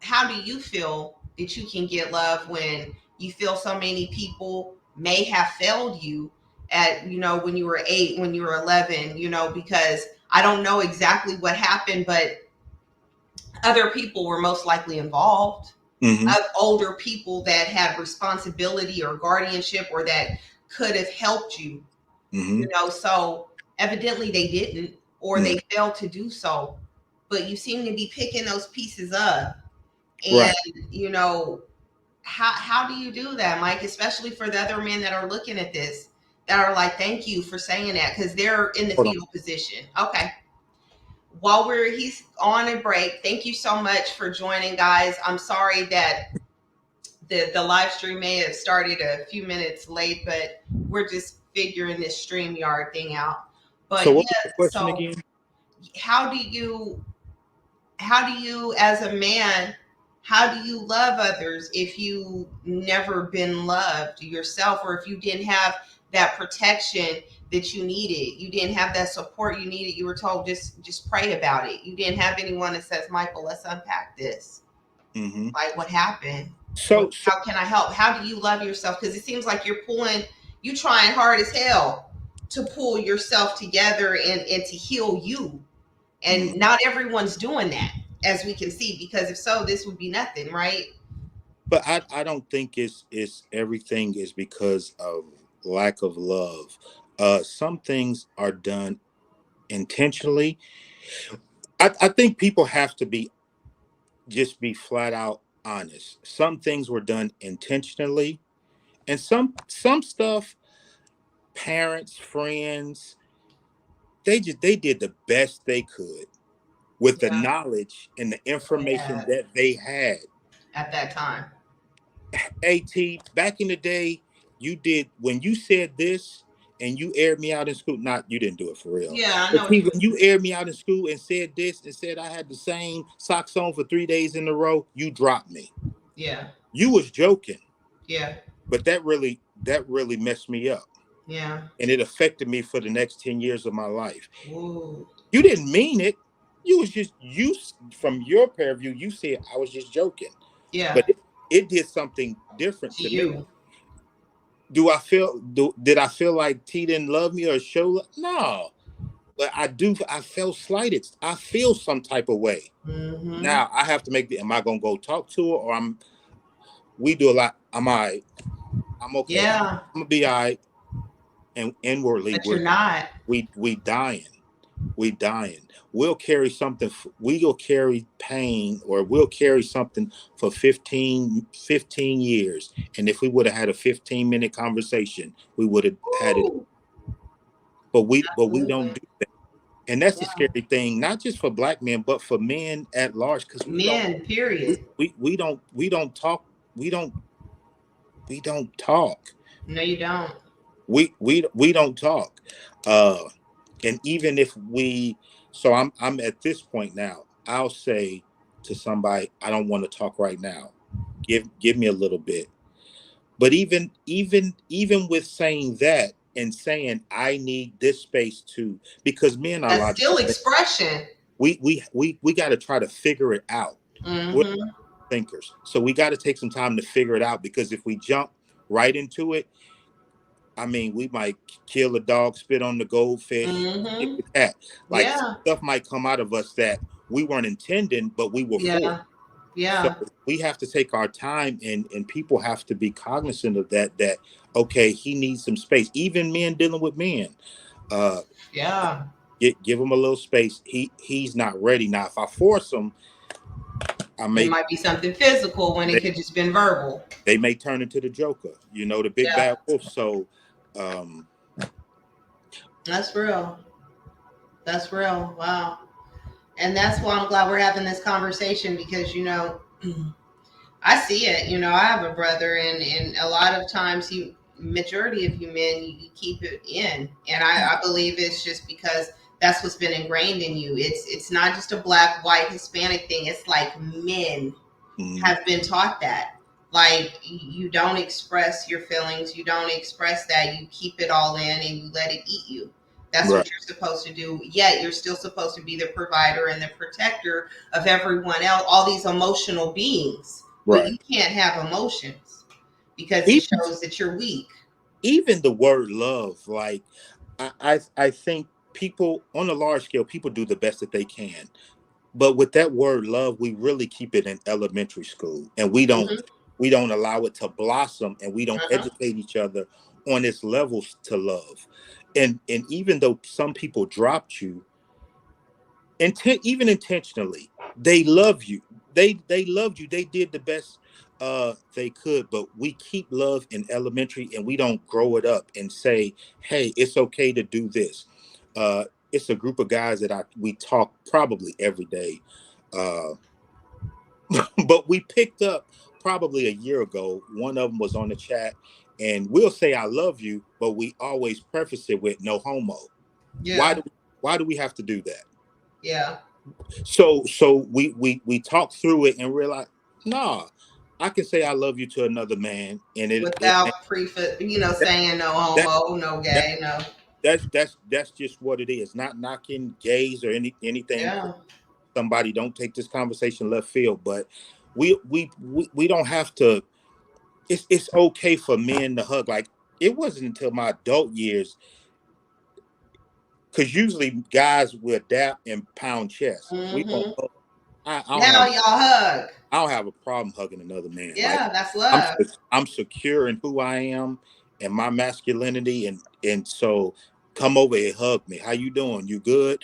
how do you feel that you can get love when you feel so many people may have failed you at, when you were 8, when you were 11, because I don't know exactly what happened, but other people were most likely involved, Mm-hmm. of older people that had responsibility or guardianship or that could have helped you, Mm-hmm. so evidently they didn't, or Mm-hmm. they failed to do so, but you seem to be picking those pieces up. And Right. how do you do that, Mike, especially for the other men that are looking at this, that are like, thank you for saying that, because they're in the Hold on. fetal position. Okay, while he's on a break, thank you so much for joining, guys. I'm sorry that the live stream may have started a few minutes late, but we're just figuring this StreamYard thing out. So But what was the yeah, question so again? how do you as a man, how do you love others if you never been loved yourself, or if you didn't have that protection that you needed, you didn't have that support you needed, you were told just pray about it, you didn't have anyone that says, Michael, let's unpack this, Mm-hmm. like what happened, So how can I help, how do you love yourself, because it seems like you trying hard as hell to pull yourself together and to heal you, and mm, not everyone's doing that, as we can see, because if so, this would be nothing, right? but I don't think it's everything is because of lack of love. Some things are done intentionally. I think people have to be flat out honest. Some things were done intentionally, and some stuff, parents, friends, they did the best they could with the Yeah, knowledge and the information yeah, that they had. at that time. At back in the day, you did when you said this and you aired me out in school. Not you didn't do it for real. Yeah, I But know what see, you when you aired me out in school and said this and said I had the same socks on for 3 days in a row, you dropped me. Yeah, You was joking, yeah, but that really messed me up, yeah. and it affected me for the next 10 years of my life. Ooh, You didn't mean it. You was just you from your pair of view. You said I was just joking, but yeah, it did something different to to me. you. Did I feel like T didn't love me or show? No, but I do. I felt slighted. I feel some type of way. Mm-hmm. Now I have to make the. Am I gonna go talk to her or I'm? We do a lot. I'm all right. I'm okay. Yeah, I'm gonna be all right. And inwardly, but you're not. we dying. We dying. We'll carry something. We'll carry pain, or we'll carry something for 15 years. And if we would have had a 15-minute conversation, we would have had it. Ooh, But we don't absolutely. do that, and that's the Yeah, scary thing, not just for Black men, but for men at large, because men, we, period. we don't talk, we don't talk, No, you don't. we don't talk, uh, and even if we, so I'm at this point now. I'll say to somebody, I don't want to talk right now. Give me a little bit. But even with saying that and saying I need this space too, because men are That's logical. still expression. We got to try to figure it out. We're Mm-hmm. thinkers, so we got to take some time to figure it out. Because if we jump right into it, I mean, we might kill a dog, spit on the goldfish, hit Mm-hmm. the cat. Like Yeah, stuff might come out of us that we weren't intending, but we were for. yeah, So yeah. we have to take our time, and people have to be cognizant of that. That okay, he needs some space. Even men dealing with men, uh, Yeah. give him a little space. He's not ready now. If I force him, I It may might be something physical when it they, could just been verbal. they may turn into the Joker, the big Yeah, bad wolf. So um that's real. That's real. Wow. And that's why I'm glad we're having this conversation because, I see it. I have a brother, and a lot of times, majority of you men, you keep it in, and I believe it's just because that's what's been ingrained in you. It's not just a black, white, Hispanic thing. It's like men mm, have been taught that. Like you don't express your feelings, you don't express that, you keep it all in and you let it eat you. That's right, what you're supposed to do. Yet you're still supposed to be the provider and the protector of everyone else, all these emotional beings. But right. you can't have emotions because it Even shows that you're weak. even the word love, like I think people on a large scale, people do the best that they can. But with that word love, we really keep it in elementary school, and Hmm. we don't allow it to blossom, and we don't Uh-huh. educate each other on its levels to love. And even though some people dropped you, even intentionally, they love you. They loved you. They did the best they could, but we keep love in elementary, and we don't grow it up and say, hey, it's okay to do this. It's a group of guys that we talk probably every day. uh but we picked up probably a year ago. One of them was on the chat, and we'll say I love you, but we always preface it with no homo. why Yeah. do why do we have to do that? Yeah. So we talked through it and realized, nah, I can say I love you to another man, and Without that, saying no that, homo, no that gay, no. that's just what it is. Not knocking gays or anything. Yeah. Somebody don't take this conversation left field, but we don't have to. It's okay for men to hug. Like, it wasn't until my adult years, because usually guys will adapt and pound chest. We don't Hmm. hug. I don't Now have y'all hug. I don't have a problem hugging another man. Like, Yeah, that's I'm love. I'm secure in who I am and my masculinity, and so come over and hug me. How you doing? You good?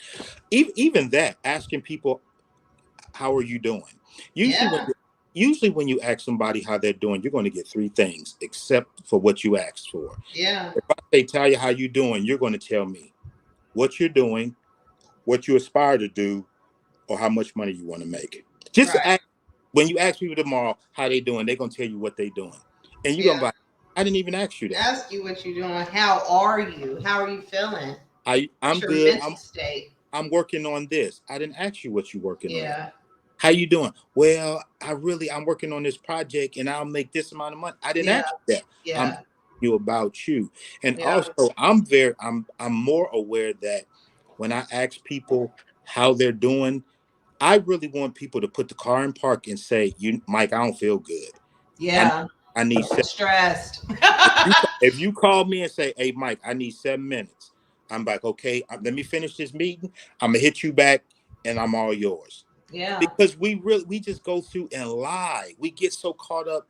Even that, asking people, how are you doing? Usually when Yeah. usually when you ask somebody how they're doing, you're going to get three things except for what you asked for. Yeah. If I say, Talia, how you doing, you're going to tell me what you're doing, what you aspire to do, or how much money you want to make. Just Right. ask. When you ask people tomorrow how they doing, they're gonna tell you what they doing, and you're gonna be Yeah. like, I didn't even ask you that. Ask you what you're doing. How are you? How are you feeling? I'm What's your good. mental state? I'm working on this. I didn't ask you what you're working on. Yeah. How you doing? Well, I'm working on this project, and I'll make this amount of money. I didn't Yeah. ask you that. I'm Yeah. asking you about you, and Yeah. also I'm more aware that when I ask people how they're doing, I really want people to put the car in park and say, "You, Mike, I don't feel good. I Yeah. I need I'm 7." stressed. If you call me and say, "Hey, Mike, I need 7 minutes," I'm like, "Okay, let me finish this meeting. I'm gonna hit you back, and I'm all yours." Yeah. Because we just go through and lie. We get so caught up.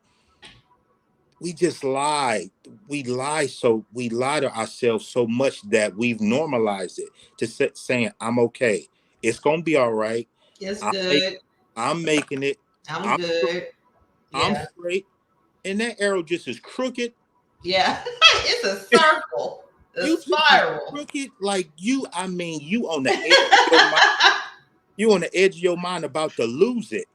We just lie. We lie to ourselves so much that we've normalized it to saying, "I'm okay. It's gonna be all right. It's I'm make, good. I'm making it. I'm I'm good. I'm Yeah. straight." And that arrow just is crooked. Yeah. It's a circle, a You just is spiral. crooked, like you. I mean, you on the edge of your mind. You on the edge of your mind about to lose it,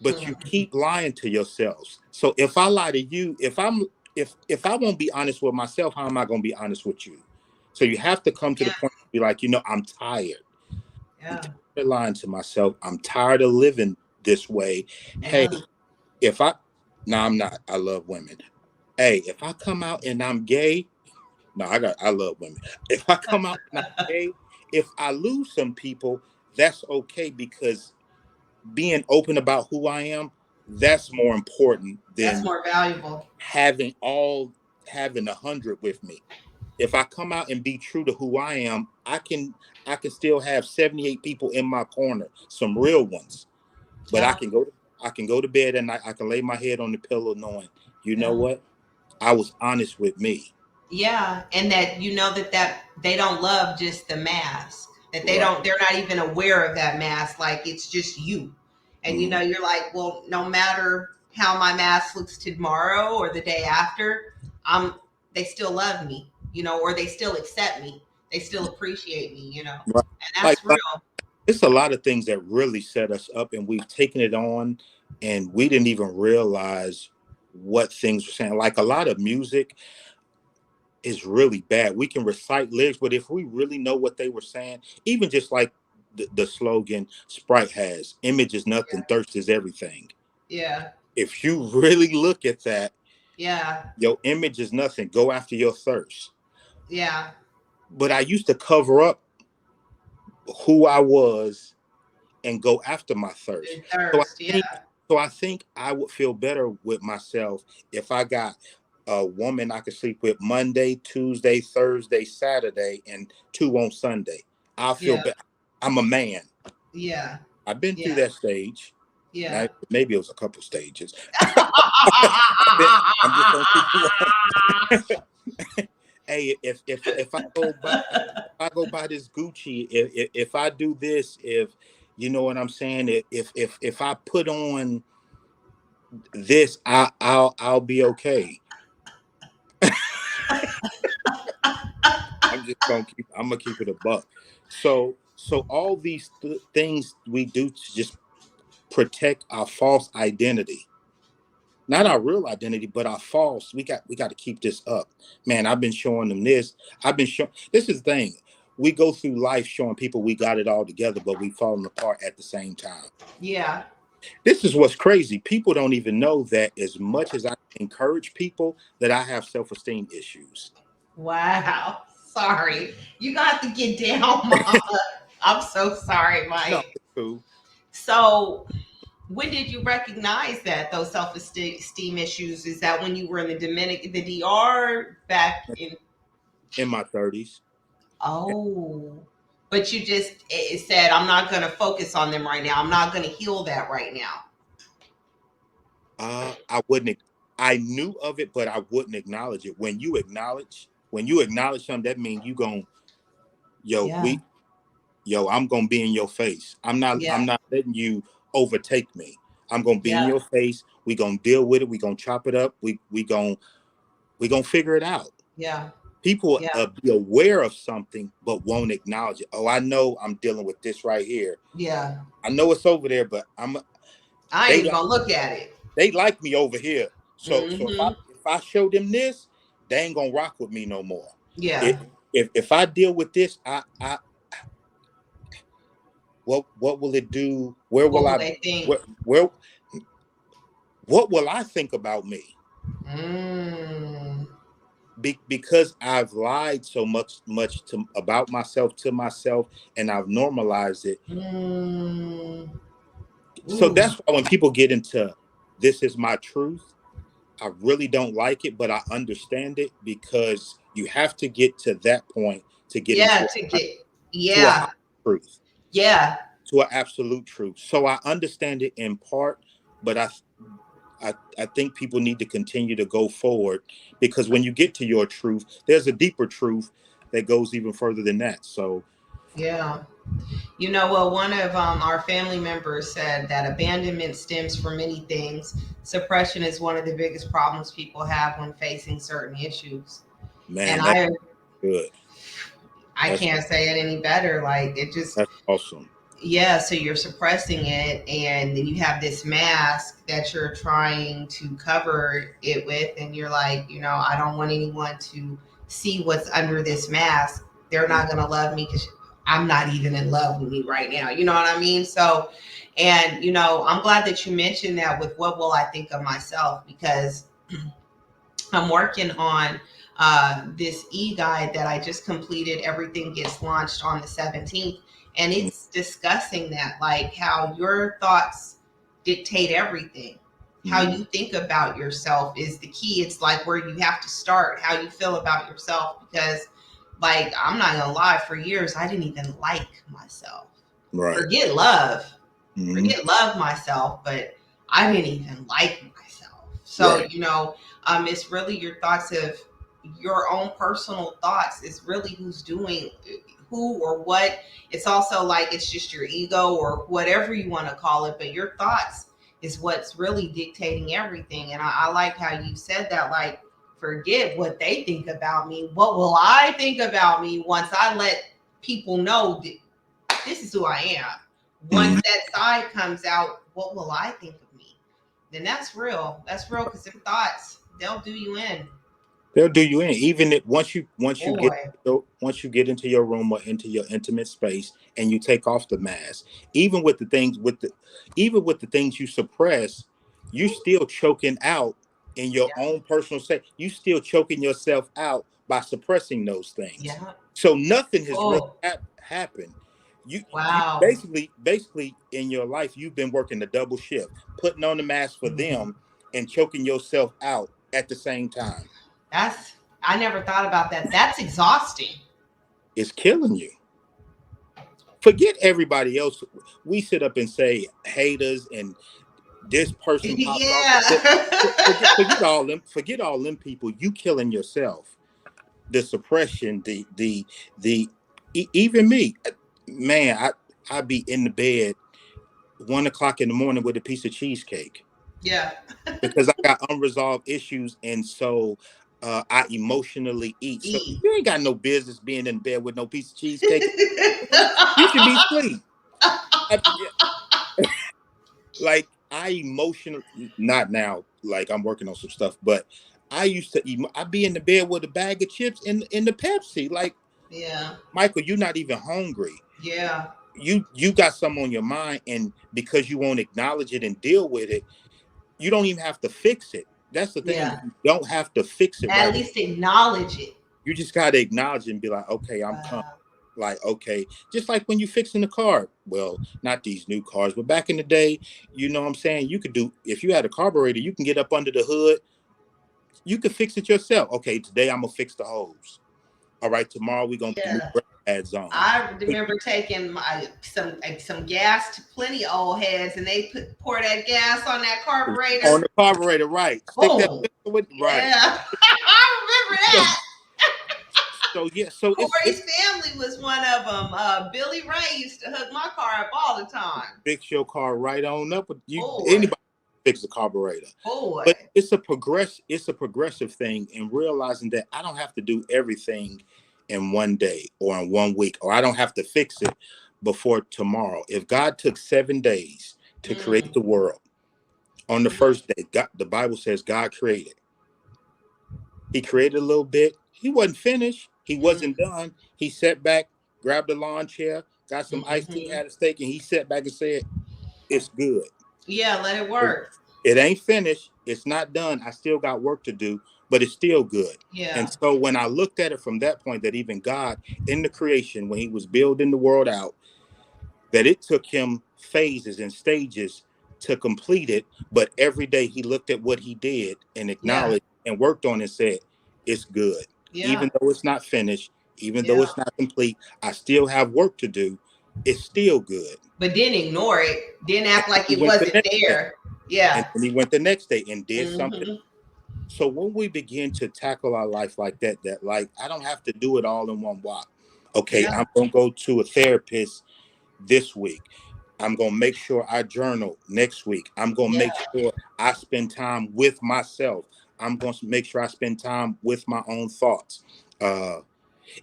but you keep lying to yourselves. So if I lie to you, if I won't be honest with myself, how am I going to be honest with you? So you have to come to the Yeah. point to be like, I'm tired. I'm Yeah. tired of lying to myself. I'm tired of living this way. Hey, Yeah. if I no, I'm not. I love women. Hey, if I come out and I'm gay, no, I love women. If I come out and I'm gay, if I lose some people, that's okay, because being open about who I am, that's more important That's than more valuable. having 100 with me. If I come out and be true to who I am, I can still have 78 people in my corner, some real ones. But Yeah. I can go to bed and I can lay my head on the pillow knowing, you know Yeah. what? I was honest with me. Yeah, and that that they don't love just the mask. That Right. they're not even aware of that mask. Like it's just you. And you're like, well, no matter how my mask looks tomorrow or the day after, they still love me, or they still accept me. They still appreciate me, Right. and that's Like real. it's a lot of things that really set us up, and we've taken it on, and we didn't even realize what things were saying. Like a lot of music is really bad. We can recite lyrics, but if we really know what they were saying, even just like the slogan Sprite has, image is nothing, thirst is everything. Yeah. If you really look at that, Yeah. your image is nothing. Go after your thirst. Yeah. But I used to cover up who I was and go after my thirst. The So I thirst. think Yeah. I think I would feel better with myself if I got a woman I could sleep with Monday, Tuesday, Thursday, Saturday, and two on Sunday. I'll feel Yeah. better. I'm a man. Yeah. I've been through Yeah. that stage. Yeah. Maybe it was a couple stages. I'm just gonna keep it 1. Hey, if I go buy this Gucci, if I do this, if you know what I'm saying, if I put on this, I'll be okay. I'm gonna keep it a buck. So all these things we do to just protect our false identity, not our real identity, but our false. We got to keep this up, man. I've been showing them this. I've been showing. This is the thing. We go through life showing people we got it all together, but we falling apart at the same time. Yeah. This is what's crazy. People don't even know that as much as I encourage people that I have self-esteem issues. Wow. Sorry. You got to get down, mama. I'm so sorry, No, Mike. it's cool. So, when did you recognize that those self-esteem issues? Is that when you were in the DR back in? In my 30s. Oh, but you just it said, I'm not going to focus on them right now. I'm not going to heal that right now. I wouldn't. I knew of it, but I wouldn't acknowledge it. When you acknowledge something, that means you gon' yo, Yeah. I'm gonna be in your face. I'm Yeah. not letting you overtake me. I'm gonna be in Yeah. your face. We gonna deal with it. We gonna chop it up. We gonna figure it out. Yeah. People Yeah. be aware of something but won't acknowledge it. Oh, I know I'm dealing with this right here. Yeah. I know it's over there, but I ain't they even going to look at it. they like me over here. So Mm-hmm. if I show them this, they ain't gonna rock with me no more. Yeah. If I deal with this, I what will it do? Where What will will I they think? where what will I think about me? Mm. Because I've lied so much to about myself to myself, and I've normalized it. Mm. So Ooh. that's why when people get into this is my truth, I really don't like it, but I understand it because you have to get to that point to get Yeah. into To get. to a high Yeah. truth, Yeah. to an absolute truth. So I understand it in part, but I think people need to continue to go forward because when you get to your truth, there's a deeper truth that goes even further than that. So Yeah. Well, one of our family members said that abandonment stems from many things. Suppression is one of the biggest problems people have when facing certain issues. And man, that's I good. I That's can't say it any better. Like it just, that's awesome. yeah. So you're suppressing it, and then you have this mask that you're trying to cover it with, and you're like, I don't want anyone to see what's under this mask. They're not gonna love me because I'm not even in love with me right now. You know what I mean? So, and I'm glad that you mentioned that with what will I think of myself, because I'm working on this e-guide that I just completed. Everything gets launched on the 17th. And it's discussing that, like how your thoughts dictate everything. How Mm-hmm. you think about yourself is the key. It's like where you have to start, how you feel about yourself. Because, like, I'm not going to lie, for years, I didn't even like myself. Right. Forget love. Mm-hmm. Forget love myself, but I didn't even like myself. So, Right. it's really your thoughts of your own personal thoughts is really who's doing who or what. It's also like it's just your ego or whatever you want to call it, but your thoughts is what's really dictating everything. And I like how you said that, like, forget what they think about me. What will I think about me once I let people know that this is who I am? Once Mhm. that side comes out, what will I think of me? Then that's real. That's real, because them thoughts, they'll do you in. They'll do you in. Even if Boy. once you get into your room or into your intimate space and you take off the mask, even with the things even with the things you suppress, you still choking out in your Yeah. own personal state. You still choking yourself out by suppressing those things. Yeah. So nothing has really Oh, happened. You wow. basically in your life you've been working a double shift, putting on the mask for Mhm. them and choking yourself out at the same time. That's, I never thought about that. That's exhausting. It's killing you. Forget everybody else. We sit up and say haters and this person popped off. Yeah. Forget all them people. You killing yourself. The suppression, even me, man. I be in the bed 1 o'clock in the morning with a piece of cheesecake Yeah. because I got unresolved issues, and so I emotionally eat. So Eat. you ain't got no business being in bed with no piece of cheesecake. You should be asleep. Yeah, like I emotional not now, like I'm working on some stuff, but I used to I'd be in the bed with a bag of chips in the Pepsi. Like, Yeah. Michael, you're not even hungry. Yeah. You got something on your mind, and because you won't acknowledge it and deal with it, you don't even have to fix it. That's the thing. Yeah. You don't have to fix it At right. least acknowledge it. You just gotta acknowledge it and be like, okay, I'm coming. Wow. Like, okay, just like when you fixing the car. Well, not these new cars, but back in the day, you know what I'm saying? You could do, if you had a carburetor, you can get up under the hood, you could fix it yourself. Okay, today I'm gonna fix the hose. All right, tomorrow we're gonna put new Yeah. brake pads on. I remember taking some gas to plenty old heads, and they pour that gas on that On carburetor. the carburetor, right. Stick that Boom. pistol with right. Yeah. I remember So, that. so yeah, so it's Corey's family was one of them. Billy Ray used to hook my car up all the time. fix your car right on up. You Boy. anybody fix the carburetor. Boy. But it's a progressive thing, and realizing that I don't have to do everything in one day or in 1 week, or I don't have to fix it before tomorrow. If God took 7 days to create Mm. the world, on the first day, God, the Bible says God created. He created a little bit. He wasn't finished. He Mm. wasn't done. He sat back, grabbed a lawn chair, got some iced tea, Mhm. had a steak, and he sat back and said, "It's good. Yeah, let it work. It ain't finished. It's not done. I still got work to do, but it's still good." And Yeah. so when I looked at it from that point, that even God in the creation, when he was building the world out, that it took him phases and stages to complete it. But every day he looked at what he did and Yeah. acknowledged and worked on and said, it's good. Yeah. Even though it's not finished, even though Yeah. it's not complete, I still have work to do. It's still good. But didn't ignore it. Didn't And act like he it went the wasn't next day. there. And Yeah. then he went the next day and did something. Hmm. So when we begin to tackle our life like that, that like I don't have to do it all in one walk. Okay, Yeah. I'm gonna go to a therapist this week. I'm going to make sure I journal next week. I'm going to Yeah. make sure I spend time with myself. I'm going to make sure I spend time with my own thoughts. Uh,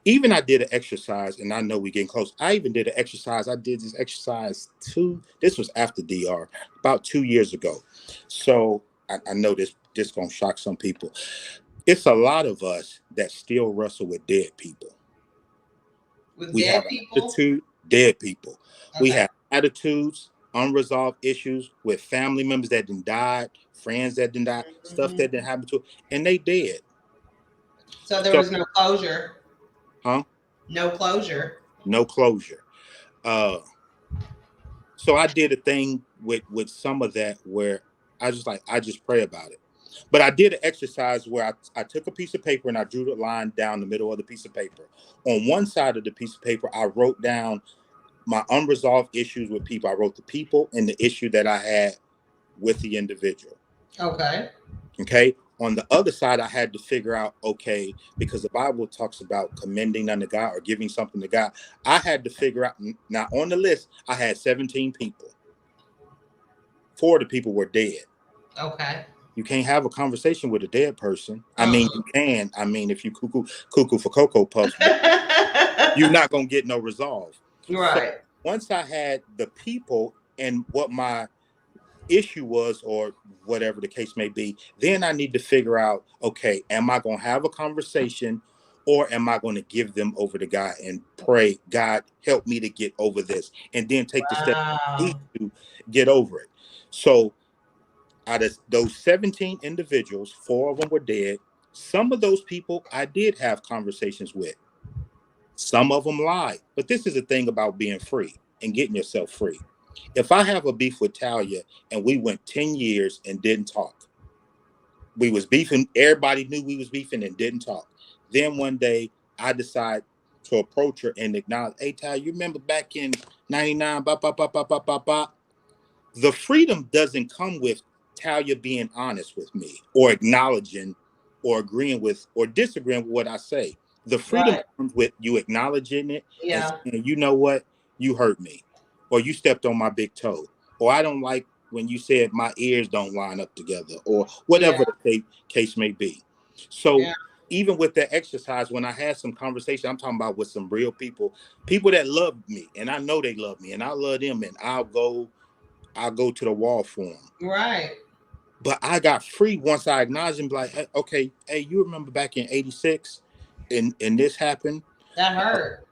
Even I did an exercise, and I know we're getting close. I even did an exercise. I did this exercise this was after DR, about 2 years ago. So I know this going to shock some people. It's a lot of us that still wrestle with dead people. With We dead have an people. attitude, dead people. We Okay. have attitudes, unresolved issues with family members that done died, friends that done died, stuff Hmm. that didn't happen to, and they dead. So there So, was no closure. huh? No closure. No closure. Uh, so I did a thing with some of that where I just pray about it. But I did an exercise where I took a piece of paper and I drew the line down the middle of the piece of paper. On one side of the piece of paper, I wrote down my unresolved issues with people. I wrote the people and the issue that I had with the individual. Okay. Okay. On the other side, I had to figure out, okay, because the Bible talks about commending unto God or giving something to God. I had to figure out, now on the list, I had 17 people. 4 of the people were dead. Okay. You can't have a conversation with a dead person. I mean, you can. I mean, if you cuckoo for Cocoa Puffs, but you're not going to get no resolve. So Right. once I had the people and what my issue was, or whatever the case may be, then I need to figure out, okay, am I going to have a conversation, or am I going to give them over to God and pray, God, help me to get over this, and then take the step I need Wow. to get over it. So out of those 17 individuals, 4 of them were dead. Some of those people I did have conversations with. Some of them lied. But this is the thing about being free and getting yourself free. If I have a beef with Tahlia and we went 10 years and didn't talk, we was beefing, everybody knew we was beefing and didn't talk. Then one day I decide to approach her and acknowledge, hey Tahlia, you remember back in 99, blah, blah, blah, blah, blah, blah, blah. The freedom doesn't come with Tahlia being honest with me or acknowledging or agreeing with or disagreeing with what I say. The freedom Right. comes with you acknowledging it and Yeah. saying, you know what, you hurt me, or you stepped on my big toe, or I don't like when you said my ears don't line up together, or Yeah. whatever the case may be. So Yeah. even with that exercise, when I had some conversation, I'm talking about with some real people, people that love me, and I know they love me, and I love them, and I'll go to the wall for them. Right. But I got free once I acknowledged and be like, hey, okay, hey, you remember back in '86 and this happened? That Uh, hurt.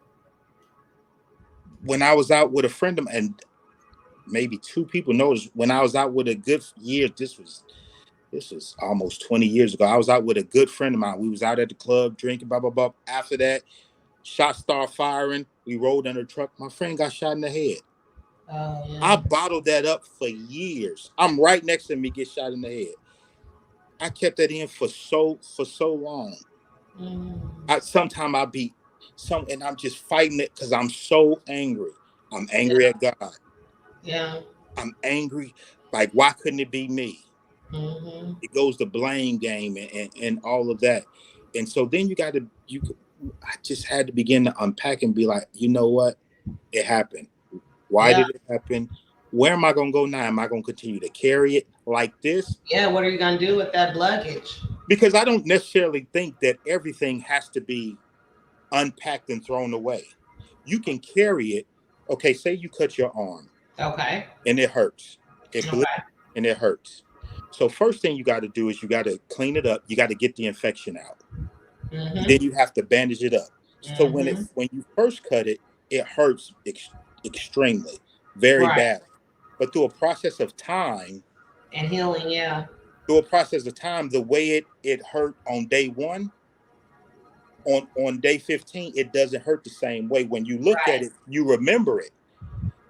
when I was out with a friend of mine, and maybe 2 people noticed, when I was out with a good year, this was almost 20 years ago. I was out with a good friend of mine. We was out at the club drinking, blah, blah, blah. After that, shots start firing. We rolled under the truck. My friend got shot in the head. Oh I yeah. bottled that up for years. I'm right next to me, get shot in the head. I kept that in for so long. Mm. I sometimes I'll be some and I'm just fighting it because I'm so angry. I'm angry Yeah. at God. Yeah. I'm angry. Like, why couldn't it be me? Mm-hmm. It goes the blame game and all of that. And so then I just had to begin to unpack and be like, you know what? It happened. Why Yeah. did it happen? Where am I gonna go now? Am I gonna continue to carry it like this? Yeah. What are you gonna do with that luggage? Because I don't necessarily think that everything has to be unpacked and thrown away. You can carry it. Okay, say you cut your arm Okay. and it hurts. It bleeds Okay. and it hurts. So first thing you got to do is you got to clean it up. You got to get the infection out. And then Mm-hmm. you have to bandage it up. So Mm-hmm. when you first cut it, it hurts extremely, very Right. bad. But And healing. Yeah. through a process of time, the way it hurt on day 1, on day 15, it doesn't hurt the same way. When you look at Right. it, you remember it.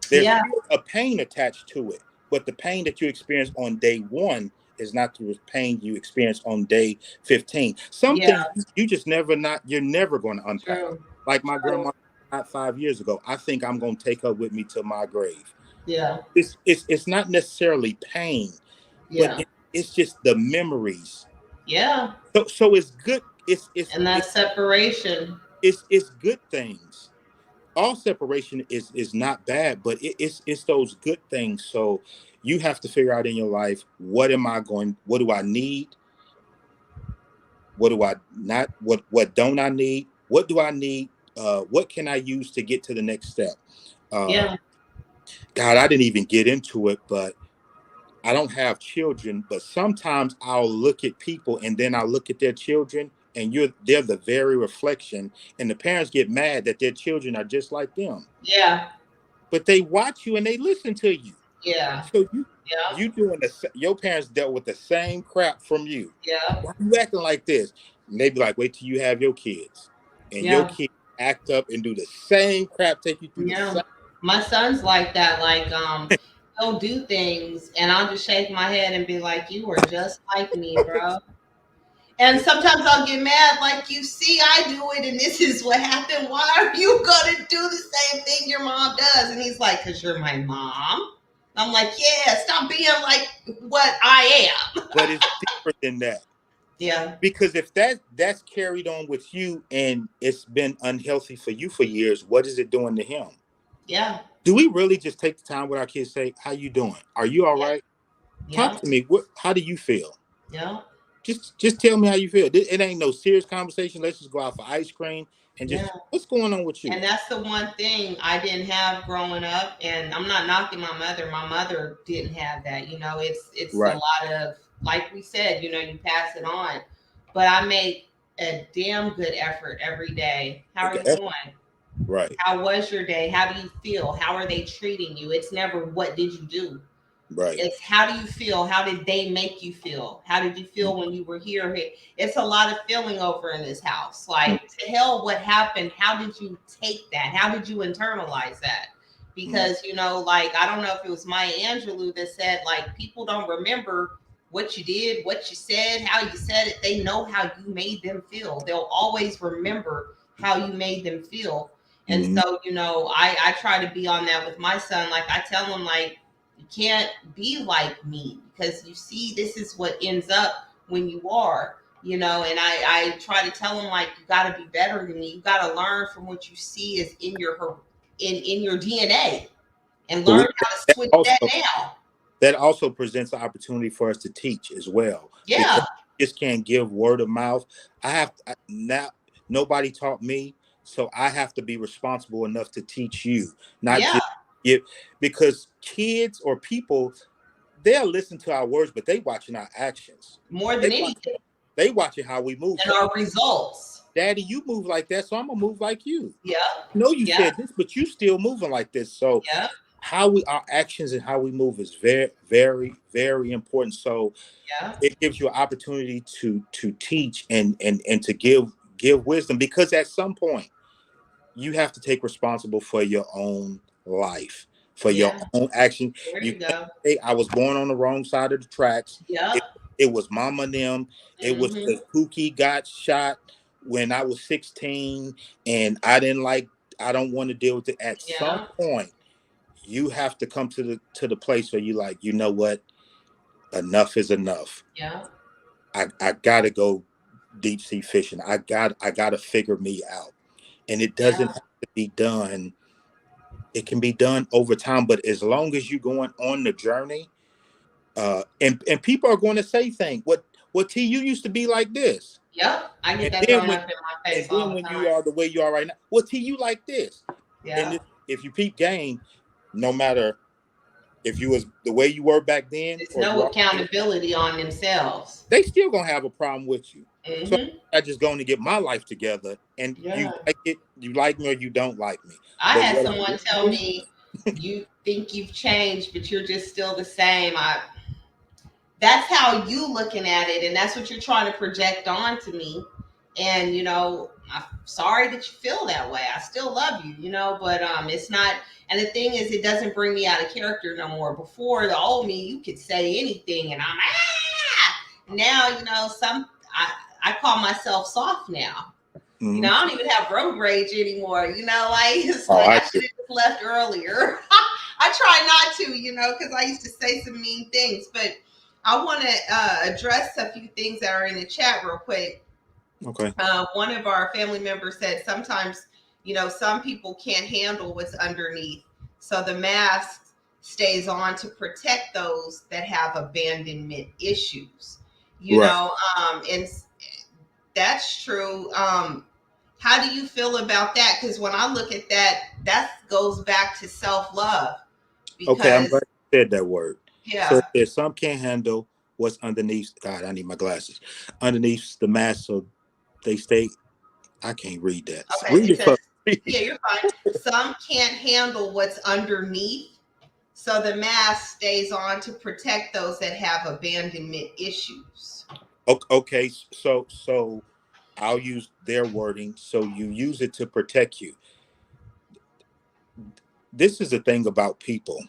There's Yeah. still a pain attached to it, but the pain that you experience on day 1 is not the pain you experience on day 15. Some Yeah. things you just you're never going to unpack. True. Like my True. grandma died 5 years ago. I think I'm going to take her with me to my grave. Yeah. It's not necessarily pain, but Yeah. it's just the memories. Yeah. So it's good. And that separation. It's good things. All separation is not bad, but it's those good things. So you have to figure out in your life, what do I need, what do I not, what don't I need, what do I need, what can I use to get to the next step. uh Yeah. God, I didn't even get into it, but I don't have children, but sometimes I'll look at people and then I'll look at their children, and they're the very reflection, and the parents get mad that their children are just like them, Yeah. but they watch you and they listen to you. Yeah. So Yeah. you doing your parents dealt with the same crap from you. Yeah. Why you acting like this? And they be like, wait till you have your kids, and your Yeah. kids act up and do the same crap, take you through the Yeah. same. My son's like that. Like, he'll do things and I'll just shake my head and be like, you are just like me, bro. And sometimes I'll get mad, like, you see, I do it and this is what happened. Why are you going to do the same thing your mom does? And he's like, because you're my mom. I'm like, yeah, stop being like what I am. But it's deeper than that. Yeah. Because if that's carried on with you and it's been unhealthy for you for years, what is it doing to him? Yeah. Do we really just take the time with our kids, say, how you doing? Are you all Yeah. right? Talk Yeah. to me. How do you feel? Yeah. Just tell me how you feel. It ain't no serious conversation. Let's just go out for ice cream and Yeah. just, what's going on with you? And that's the one thing I didn't have growing up. And I'm not knocking my mother. My mother didn't have that. You know, it's a Right. lot of, like we said, you know, you pass it on. But I make a damn good effort every day. How are you Okay. doing? Right. How was your day? How do you feel? How are they treating you? It's never what did you do? Right. It's how do you feel? How did they make you feel? How did you feel when you were here? It's a lot of feeling over in this house. Mm-hmm. Like, to hell, what happened? How did you take that? How did you internalize that? Because, you know, like, I don't know if it was Maya Angelou that said, like, people don't remember what you did, what you said, how you said it. They know how you made them feel. They'll always remember how you made them feel. And Mm-hmm. so, you know, I try to be on that with my son. Like, I tell him, like, you can't be like me, because you see, this is what ends up when you are, you know. And I try to tell them, like, you got to be better than me. You got to learn from what you see is in your DNA, and But learn how to switch that also now. that also presents an opportunity for us to teach as well, because Yeah. we just can't give word of mouth. Now nobody taught me, so I have to be responsible enough to teach you, not Yeah. just give, because kids or people, they'll listen to our words, but they watching our actions. More They than watch anything. they watching how we move. And So, our results. Daddy, you move like that, so I'm gonna move like you. Yeah. No, you Yeah. said this, but you still moving like this. So Yeah. our actions and how we move is very, very, very important. So Yeah. it gives you an opportunity to teach and to give wisdom, because at some point you have to take responsible for your own life, for your Yeah. own action. There You you can't go. say I was born on the wrong side of the tracks. Yep. It was mama and them. It was Mm-hmm. because Pookie got shot when I was 16 and I don't want to deal with it. At some Yeah. point you have to come to the place where you like, you know what, enough is enough. Yeah. I gotta go deep sea fishing. I gotta figure me out. And it Yeah. doesn't have to be done. It can be done over time, but as long as you're going on the journey, and people are going to say things. What T, you used to be like this, Yep. I get and that then thrown when up in my and face then all the when time. you are the way you are right now, well, T, you like this. And Yeah. if you peep game, no matter if you was the way you were back then There's or no you are today, accountability on themselves. they still gonna have a problem with you. So Hmm. I just going to get my life together, and you Yeah. like it, you like me or you don't like me. I But had what I someone will tell do, me, you think you've changed, but you're just still the same. That's how you looking at it, and that's what you're trying to project onto me. And, you know, I'm sorry that you feel that way. I still love you, you know, but it's not. And the thing is, it doesn't bring me out of character no more. Before, the old me, you could say anything and I'm now, you know, I call myself soft now. You know, mhm. I don't even have road rage anymore. You know, like, it's Oh, like I I do. should have just left earlier. I try not to, you know, because I used to say some mean things. But I want to address a few things that are in the chat real quick. Okay. One of our family members said sometimes, you know, some people can't handle what's underneath, so the mask stays on to protect those that have abandonment issues. You Right. know, and that's true. How do you feel about that? Because when I look at that, that goes back to self love. Okay, I'm Because glad you said that word. So yeah, if some can't handle what's underneath, God, I need my glasses. Underneath the mask, so they stay. I can't read that. okay, Read it it says, for me. yeah, you're fine. Some can't handle what's underneath, so the mask stays on to protect those that have abandonment issues. Okay, so I'll use their wording. So you use it to protect you. This is the thing about people.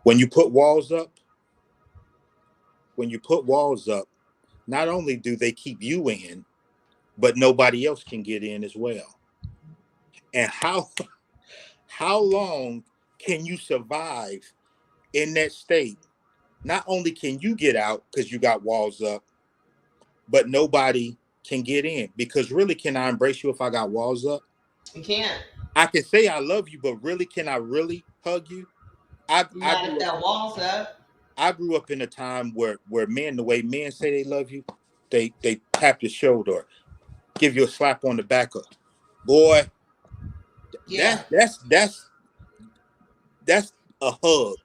When you put walls up, when you put walls up, not only do they keep you in, but nobody else can get in as well. And how long can you survive in that state? Not only can you get out because you got walls up, but nobody can get in, because really, can I embrace you if I got walls up? You can't. I can say I love you, but really, can I really hug you? I Not if grew up. that wall's up. I grew up in a time where men, the way men say they love you, they tap your shoulder, give you a slap on the back of, boy. Yeah. That's a hug.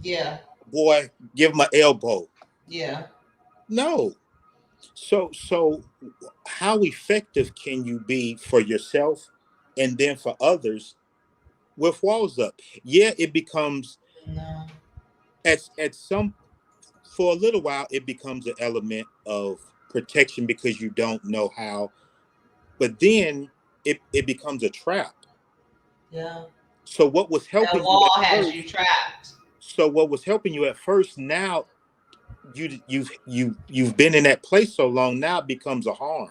Yeah. Boy, give him an elbow. Yeah. No. So how effective can you be for yourself and then for others with walls up? Yeah, it becomes No. at some for a little while it becomes an element of protection because you don't know how, but then it becomes a trap. Yeah. So what was That helping you wall at has you first, trapped. now you've been in that place so long, now it becomes a harm.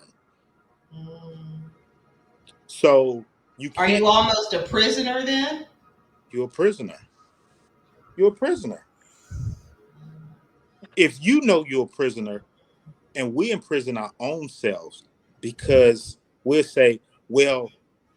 Mm. So you Are can't. you almost a prisoner then? You're a prisoner. You're a prisoner. If you know you're a prisoner, and we imprison our own selves because we'll say, well,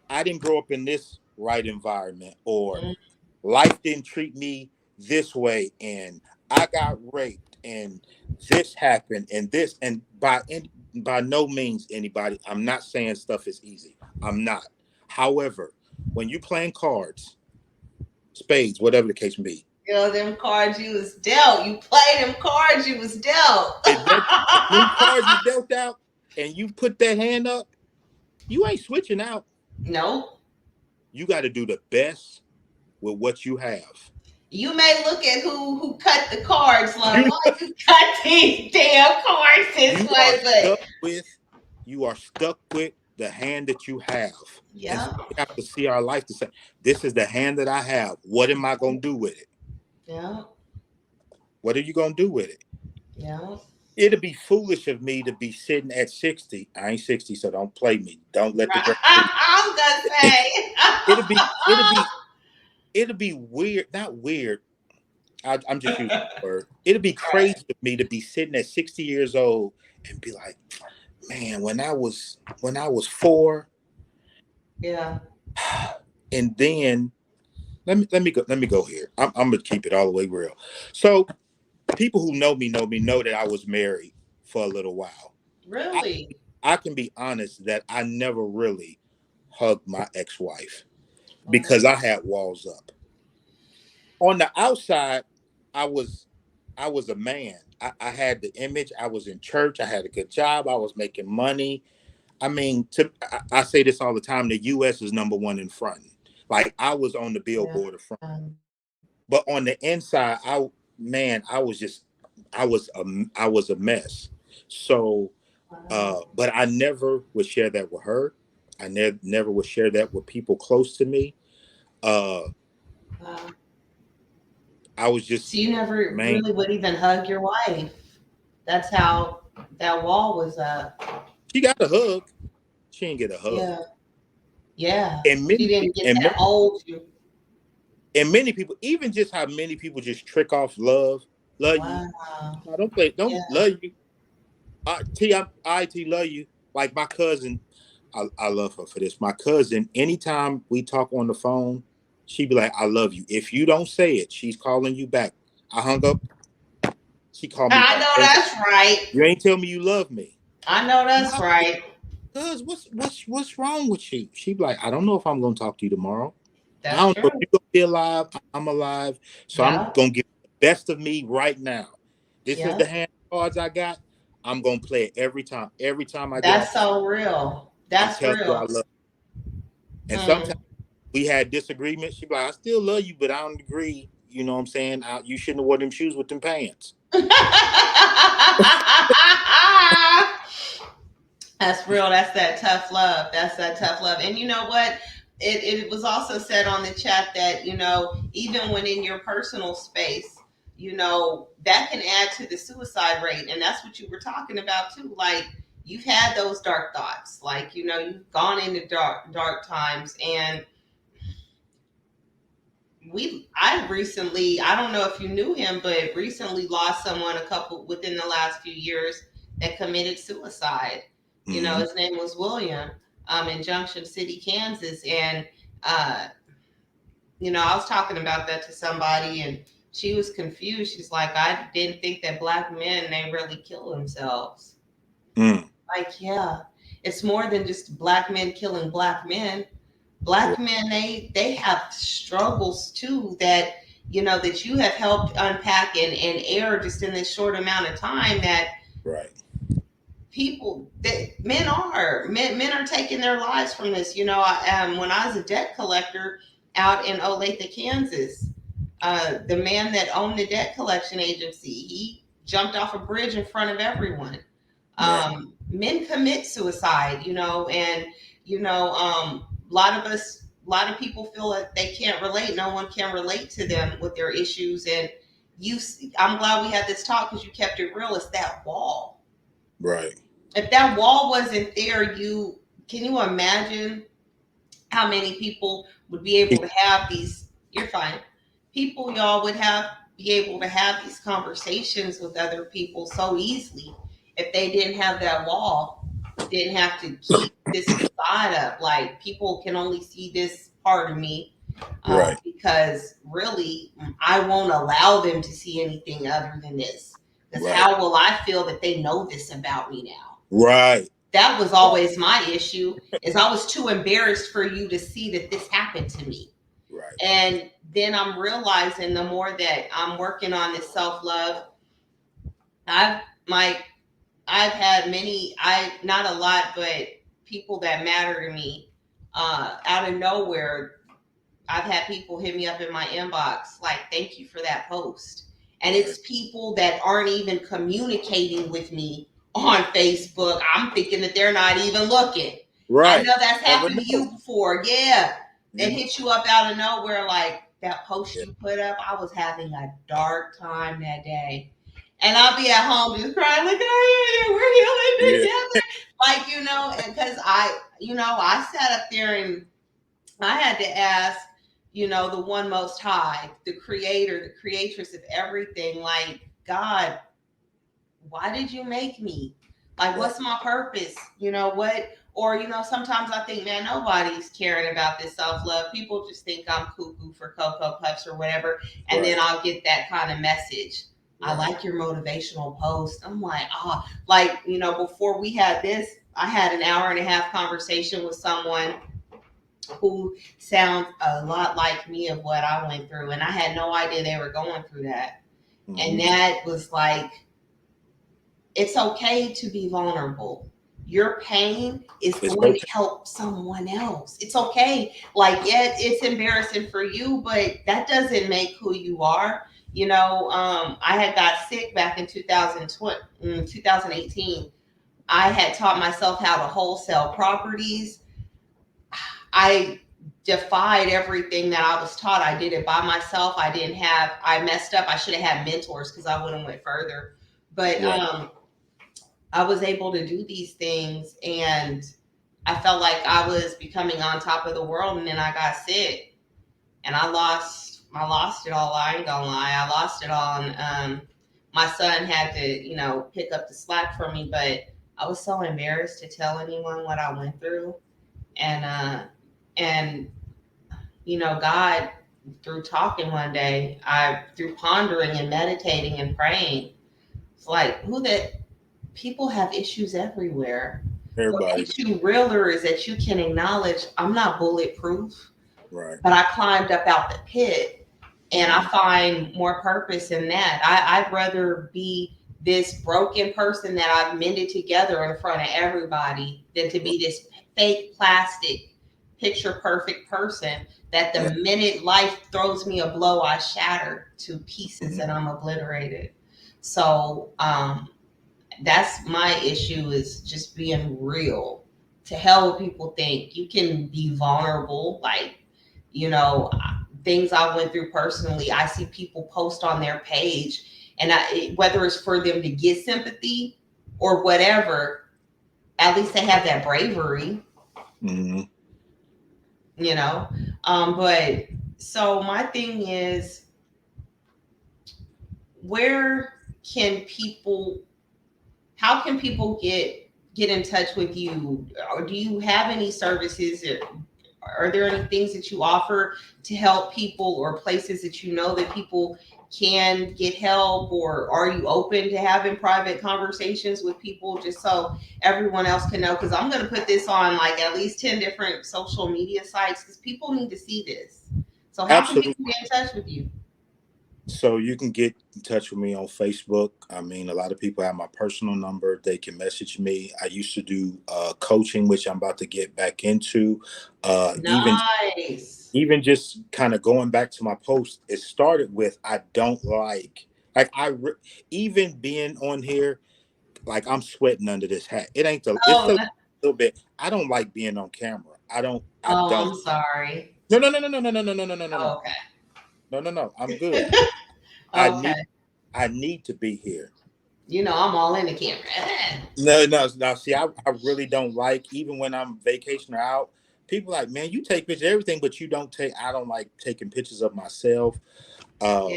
I didn't grow up in this right environment, or Mm. life didn't treat me this way, and I got raped, and this happened, and this, and by no means anybody, I'm not saying stuff is easy. I'm not. However, when you playing cards, spades, whatever the case may be, Them cards you was dealt. You play them cards you was dealt. it does. Them cards is dealt out, and you put that hand up, you ain't switching out. Nope. You got to do the best with what you have. You may look at who cut the cards, like You why you cut these damn cards this you are way, stuck but with you are stuck with the hand that you have. And so yeah, we have to see our life to say, this is the hand that I have. What am I gonna do with it? yeah, What are you gonna do with it? yeah. It'd be foolish of me to be sitting at 60. I ain't 60, so don't play me. Don't let the grave fool I'm gonna you. say, it'd be it'd be it'd be weird, not weird. I'm just using the word. It'd be right? crazy of me to be sitting at 60 years old and be like, man, when I was 4, Yeah. and then let me go here. I'm gonna keep it all the way real. So people who know that I was married for a little while. I Really? I can be honest that I never really hugged my ex-wife Oh, because I had walls up. On the outside, I was I was a man. I had the image. I was in church. I had a good job. I was making money. I mean, I say this all the time. The U.S. is number one in front. Like, I was on the yeah. billboard of front, but on the inside, man, I was a mess. So, Wow. but I never would share that with her. I never would share that with people close to me. Uh, Wow. I was So just, you never man. really would even hug your wife. That's how that wall was up. She got a hug. She didn't get a hug. Yeah. Yeah. And She many didn't people, get that hold you. even just how many people just trick off love you. Wow. No, don't play, Yeah. don't love you. Love you. Like my cousin, I love her for this. My cousin, anytime we talk on the phone, she be like, I love you. If you don't say it, she's calling you back. I hung up. She called me I back. know that's right. You ain't tell me you love me. I know that's No, right. cuz what's wrong with you? She be like, I don't know if I'm gonna talk to you tomorrow. I That's don't know if true. you're gonna be alive. I'm alive. So I'm Yeah. gonna give the best of me right now. This is Yeah. the hand cards I got. I'm gonna play it every time. Every time I get off That's the phone, so real. I'm That's telling you I real. love you. And sometimes Mm. we had disagreements. She be like, I still love you, but I don't agree. You know what I'm saying? You shouldn't have worn them shoes with them pants. That's real. That's that tough love. That's that tough love. And you know what? It was also said on the chat that, even when in your personal space, that can add to the suicide rate. And that's what you were talking about too. Like, you've had those dark thoughts. Like, you've gone into dark times. And I recently, I don't know if you knew him, but recently lost someone a couple within the last few years. that committed suicide. You know, Mm-hmm. his name was William, in Junction City, Kansas. And, uh, you know, I was talking about that to somebody, and she was confused. She's like, I didn't think that black men, they really kill themselves. Mm. Like, yeah, it's more than just black men killing black men. Black men, they have struggles too that, you know, that you have helped unpack and air just in this short amount of time, that Right. people, that men are taking their lives from this. You know, when I was a debt collector out in Olathe, Kansas, the man that owned the debt collection agency, he jumped off a bridge in front of everyone. Right. Men commit suicide, you know, and you know, a lot of people feel that they can't relate. No one can relate to them with their issues. And you, I'm glad we had this talk because you kept it real. It's that wall. Right. If that wall wasn't there, you can you imagine how many people would be able to have these, you're fine, people, y'all, would have be able to have these conversations with other people so easily if they didn't have that wall, didn't have to keep this facade up, like people can only see this part of me, Right. because really I won't allow them to see anything other than this, because Right. how will I feel that they know this about me now? Right. That was Right. always my issue, is I was too embarrassed for you to see that this happened to me. Right. And then I'm realizing the more that I'm working on this self-love, i've my I've had many, I not a lot, but people that matter to me, out of nowhere. I've had people hit me up in my inbox like, thank you for that post. And Right. it's people that aren't even communicating with me on Facebook. I'm thinking that they're not even looking. I Right. know that's Never happened to know. you before. Yeah. You It know. hit you up out of nowhere, like that post Yeah. you put up. I was having a dark time that day. And I'll be at home just crying, like, oh, we're healing Yeah. together. Like, you know, and because I sat up there and I had to ask, you know, the one most high, the creator, the creatress of everything, like, God, why did you make me? Like, Right. what's my purpose? You know, what? Or, you know, sometimes I think, man, nobody's caring about this self love. People just think I'm cuckoo for Cocoa Puffs or whatever. And then Right. I'll get that kind of message. I Right. like your motivational post. I'm like, oh, like, you know, before we had this, I had an hour and a half conversation with someone who sounds a lot like me of what I went through. And I had no idea they were going through that. And Mm-hmm. that was like, it's okay to be vulnerable. Your pain is It's going to okay. help someone else. It's okay. Like, yeah, it's embarrassing for you, but that doesn't make who you are. You know, I had got sick back in 2020, 2018. I had taught myself how to wholesale properties. I defied everything that I was taught. I did it by myself. I messed up. I should have had mentors because I would have went further. But Right. I was able to do these things, and I felt like I was becoming on top of the world. And then I got sick, and I lost it all. I ain't gonna lie. I lost it all. And my son had to, you know, pick up the slack for me, but I was so embarrassed to tell anyone what I went through. And you know, God, through talking one day, I through pondering and meditating and praying, it's like, who that people have issues everywhere. What Everybody. makes you realer is that you can acknowledge, I'm not bulletproof, Right. but I climbed up out the pit, and I Mm-hmm. find more purpose in that. I'd rather be this broken person that I've mended together in front of everybody than to be this fake plastic, picture perfect person that Yeah. the minute life throws me a blow, I shatter to pieces Mm-hmm. and I'm obliterated. So that's my issue, is just being real. To hell what people think. You can be vulnerable, like, you know, things I went through personally. I see people post on their page, and whether it's for them to get sympathy or whatever, at least they have that bravery, Mm-hmm. you know. But so my thing is, where can people how can people get in touch with you? Or do you have any services, or are there any things that you offer to help people, or places that you know that people can get help, or are you open to having private conversations with people, just so everyone else can know? Because I'm going to put this on like at least 10 different social media sites, because people need to see this. So how can Absolutely. people get in touch with you? So you can get in touch with me on Facebook. I mean, a lot of people have my personal number. They can message me. I used to do coaching, which I'm about to get back into. Even Nice. even just kind of going back to my post, it started with I don't like even being on here, like I'm sweating under this hat. It's Oh, the little bit. I don't like being on camera. I oh, don't. I'm sorry. No, no, no, no, no, no, no, no, no, no, no, no, no, Okay. no, no, no. I'm good. I need Okay. I need to be here. You know, I'm all in the camera. No, no, no. See, I really don't like, even when I'm vacation or out. People like, man, you take pictures of everything, but you don't take. I don't like taking pictures of myself. Yeah. Um,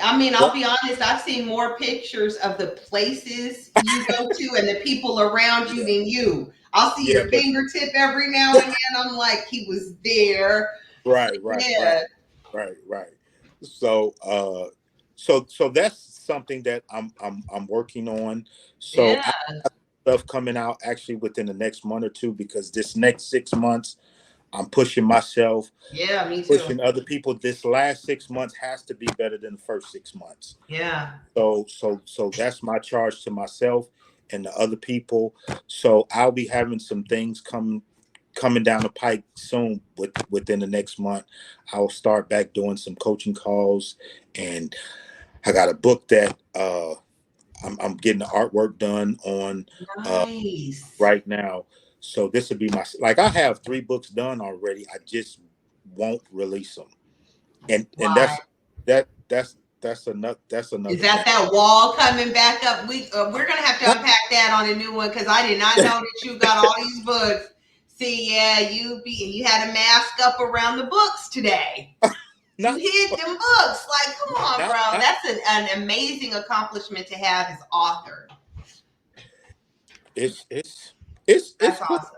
I mean, I'll but be honest, I've seen more pictures of the places you go to and the people around you yeah, than you. I'll see yeah, your but fingertip every now and then. I'm like, he was there. So, right, right, right, yeah. right, right. So, so that's something that I'm working on. So Yeah. I have stuff coming out actually within the next month or two, because this next 6 months I'm pushing myself, Yeah, me too. pushing other people. This last 6 months has to be better than the first 6 months. Yeah. So that's my charge to myself and the other people. So I'll be having some things coming down the pike soon. Within the next month, I'll start back doing some coaching calls, and I got a book that I'm getting the artwork done on Nice. right now. So this would be my, like, I have 3 books done already. I just won't release them, and Why? that's Is another that thing. that wall coming back up? We're gonna have to unpack that on a new one, because I did not know that you got all these books. See, yeah, you had a mask up around the books today. You not hid them books. Like, come on, not bro. not That's an amazing accomplishment to have as author. it's That's cool. awesome.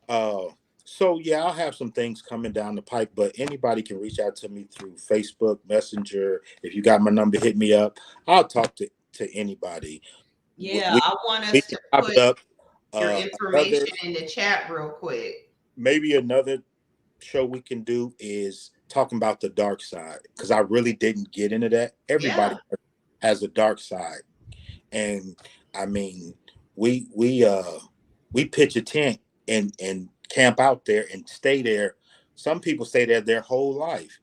Uh, so yeah, I'll have some things coming down the pike, but anybody can reach out to me through Facebook Messenger. If you got my number, hit me up. I'll talk to anybody. Yeah, We I want we us can to chop put it up. your Another, information in the chat real quick. maybe another show we can do is talking about the dark side, because I really didn't get into that. Everybody Yeah. has a dark side, and I mean, we pitch a tent and camp out there and stay there. Some people stay there their whole life.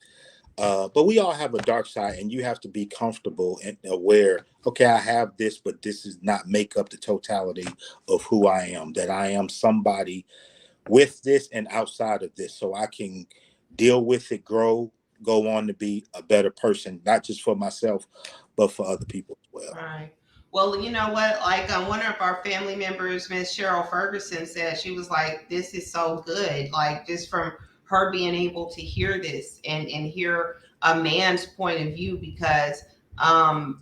But we all have a dark side, and you have to be comfortable and aware. Okay, I have this, but this does not make up the totality of who I am. That I am somebody with this and outside of this, so I can deal with it, grow, go on to be a better person, not just for myself, but for other people as well. Right. Well, you know what? Like, one of our family members, Miss Cheryl Ferguson, said, she was like, "This is so good." Like, just from her being able to hear this and hear a man's point of view, because um,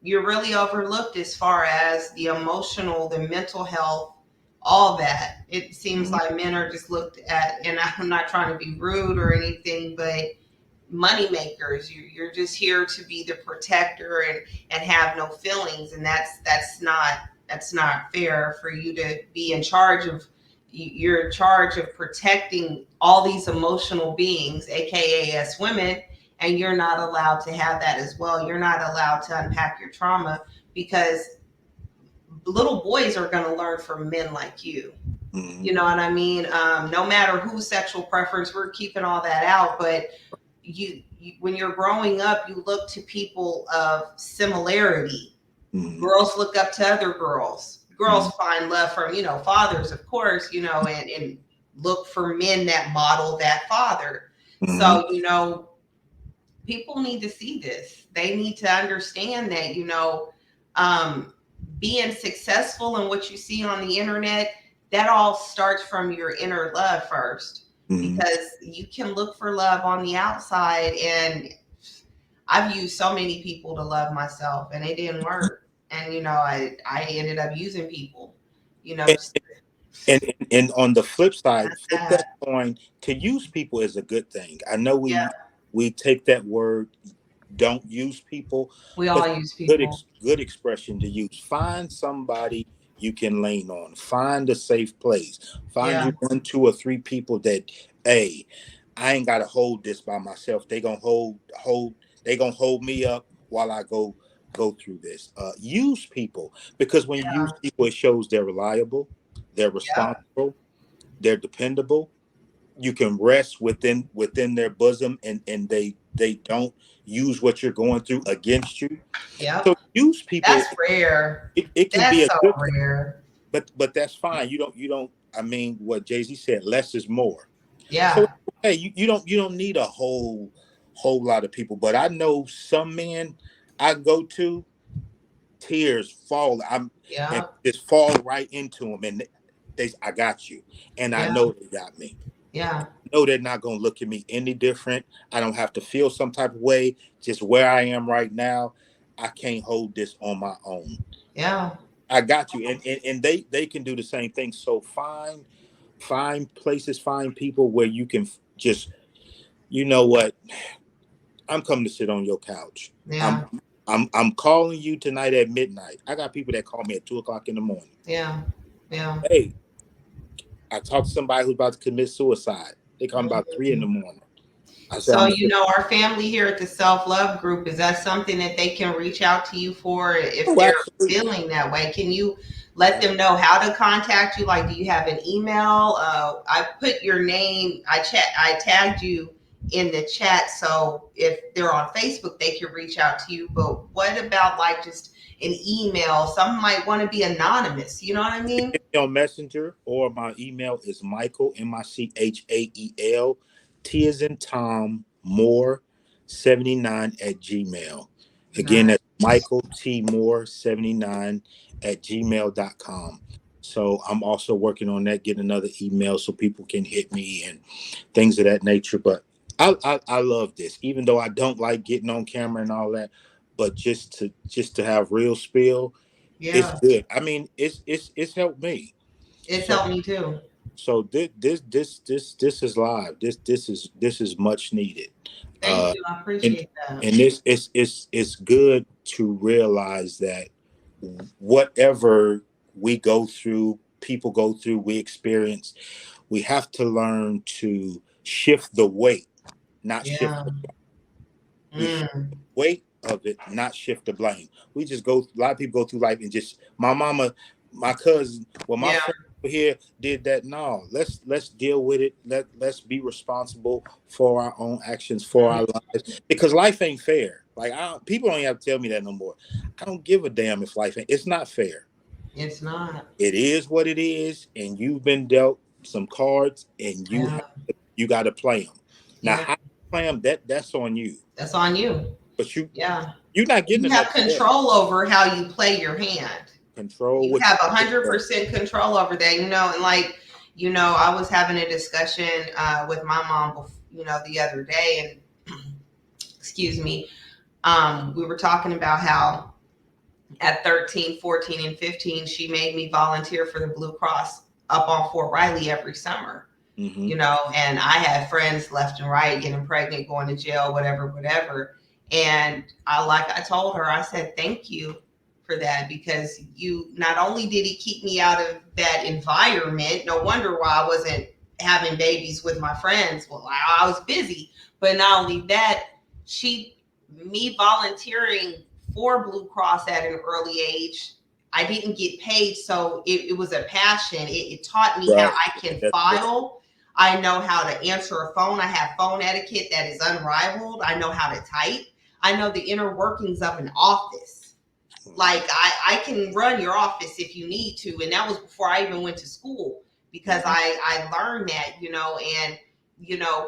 you're really overlooked as far as the emotional, the mental health, all that. It seems Mhm. like men are just looked at, and I'm not trying to be rude or anything, but money makers. You're just here to be the protector and have no feelings, and that's not fair for you to be in charge of. You're in charge of protecting all these emotional beings, aka us women, and you're not allowed to have that as well. You're not allowed to unpack your trauma, because little boys are going to learn from men like you. Mhm. You know what I mean? No matter whose sexual preference, we're keeping all that out, but when you're growing up, you look to people of similarity. Mhm. Girls look up to other girls. Mhm. Girls find love from, fathers, of course, and look for men that model that father. Mhm. So, people need to see this. They need to understand that, um, being successful in what you see on the internet, that all starts from your inner love first, Mhm. because you can look for love on the outside. And I've used so many people to love myself, and it didn't work. And I ended up using people, And, just and on the flip side, that's flip sad. that coin. To use people is a good thing. I know Yeah, we take that word, don't use people, we but all use good people. good expression to use. Find somebody you can lean on. Find a safe place. Find Yeah, you one, two, or three people that, hey, I ain't gotta hold this by myself. They gonna hold. They gonna hold me up while I go through this. Use people, because when you use yeah, people, it shows they're reliable, they're yep, responsible, they're dependable. You can rest within their bosom, and they don't use what you're going through against you. So yep. use people. That's rare. It can be That's a so good thing, rare. but that's fine. You don't. I mean, what Jay-Z said, less is more. So Yeah, hey, you don't need a whole lot of people. But I know some men I go to, tears fall. And yeah, just fall right into them, and I got you, and I yeah, know they got me. yeah, Know they're not going to look at me any different. I don't have to feel some type of way. Just where I am right now, I can't hold this on my own. yeah, I got you, and they can do the same thing. So find places, find people where you can just, you know what, I'm coming to sit on your couch. I'm yeah, I'm calling you tonight at midnight. I got people that call me at 2 o'clock in the morning. yeah, yeah. Hey, I talked to somebody who's about to commit suicide. They call me about 3 in the morning. I said, So, I'm our family here at the Self Love Group, is that something that they can reach out to you for if oh, they're absolutely. feeling that way? Can you let them know how to contact you? Like, do you have an email? I put your name, I tagged you in the chat. So if they're on Facebook, they can reach out to you. But what about like just an email? Some might want to be anonymous. You know what I mean? Hit me on Messenger, or my email is Michael, Michael, T as in Tom, Moore 79 at Gmail. Again, Nice. that's Michael T Moore 79 at gmail.com. So I'm also working on that, getting another email so people can hit me and things of that nature. But I love this, even though I don't like getting on camera and all that. But just to have real spill, it's Yeah, good. I mean, it's helped me. it's So helped me too. this is live. This is much needed. Thank Uh, you. I and appreciate that. and this it's good to realize that whatever we go through, people go through, we experience, we have to learn to shift the weight, not shift. Yeah. We shift Mm. the weight of it, not shift the blame. We just go. A lot of people go through life and just, my mama, my cousin, well, my Yeah. friend over here did that. No, let's deal with it. Let's be responsible for our own actions, for our lives, because life ain't fair. Like, people don't even have to tell me that no more. I don't give a damn if life ain't. It's not fair. It's not. It is what it is, and you've been dealt some cards, and Yeah. you got to play them. Now, Yeah. how you play them, that's on you. That's on you. But Yeah. you're not getting You have another chance. control over how you play your hand. Control You what have you put there. 100% control over that, and like, I was having a discussion with my mom, the other day, and excuse me, we were talking about how at 13, 14, and 15, she made me volunteer for the Blue Cross up on Fort Riley every summer. Mm-hmm. And I had friends left and right getting pregnant, going to jail, whatever, whatever. And I told her, I said, thank you for that, because you, not only did he keep me out of that environment, no wonder why I wasn't having babies with my friends. Well, I was busy, but not only that, me volunteering for Blue Cross at an early age, I didn't get paid. So it was a passion. It taught me how Right. I can That's file. I know how to answer a phone. I have phone etiquette that is unrivaled. I know how to type. I know the inner workings of an office. Like, I can run your office if you need to. And that was before I even went to school, because mm-hmm. I learned that, and,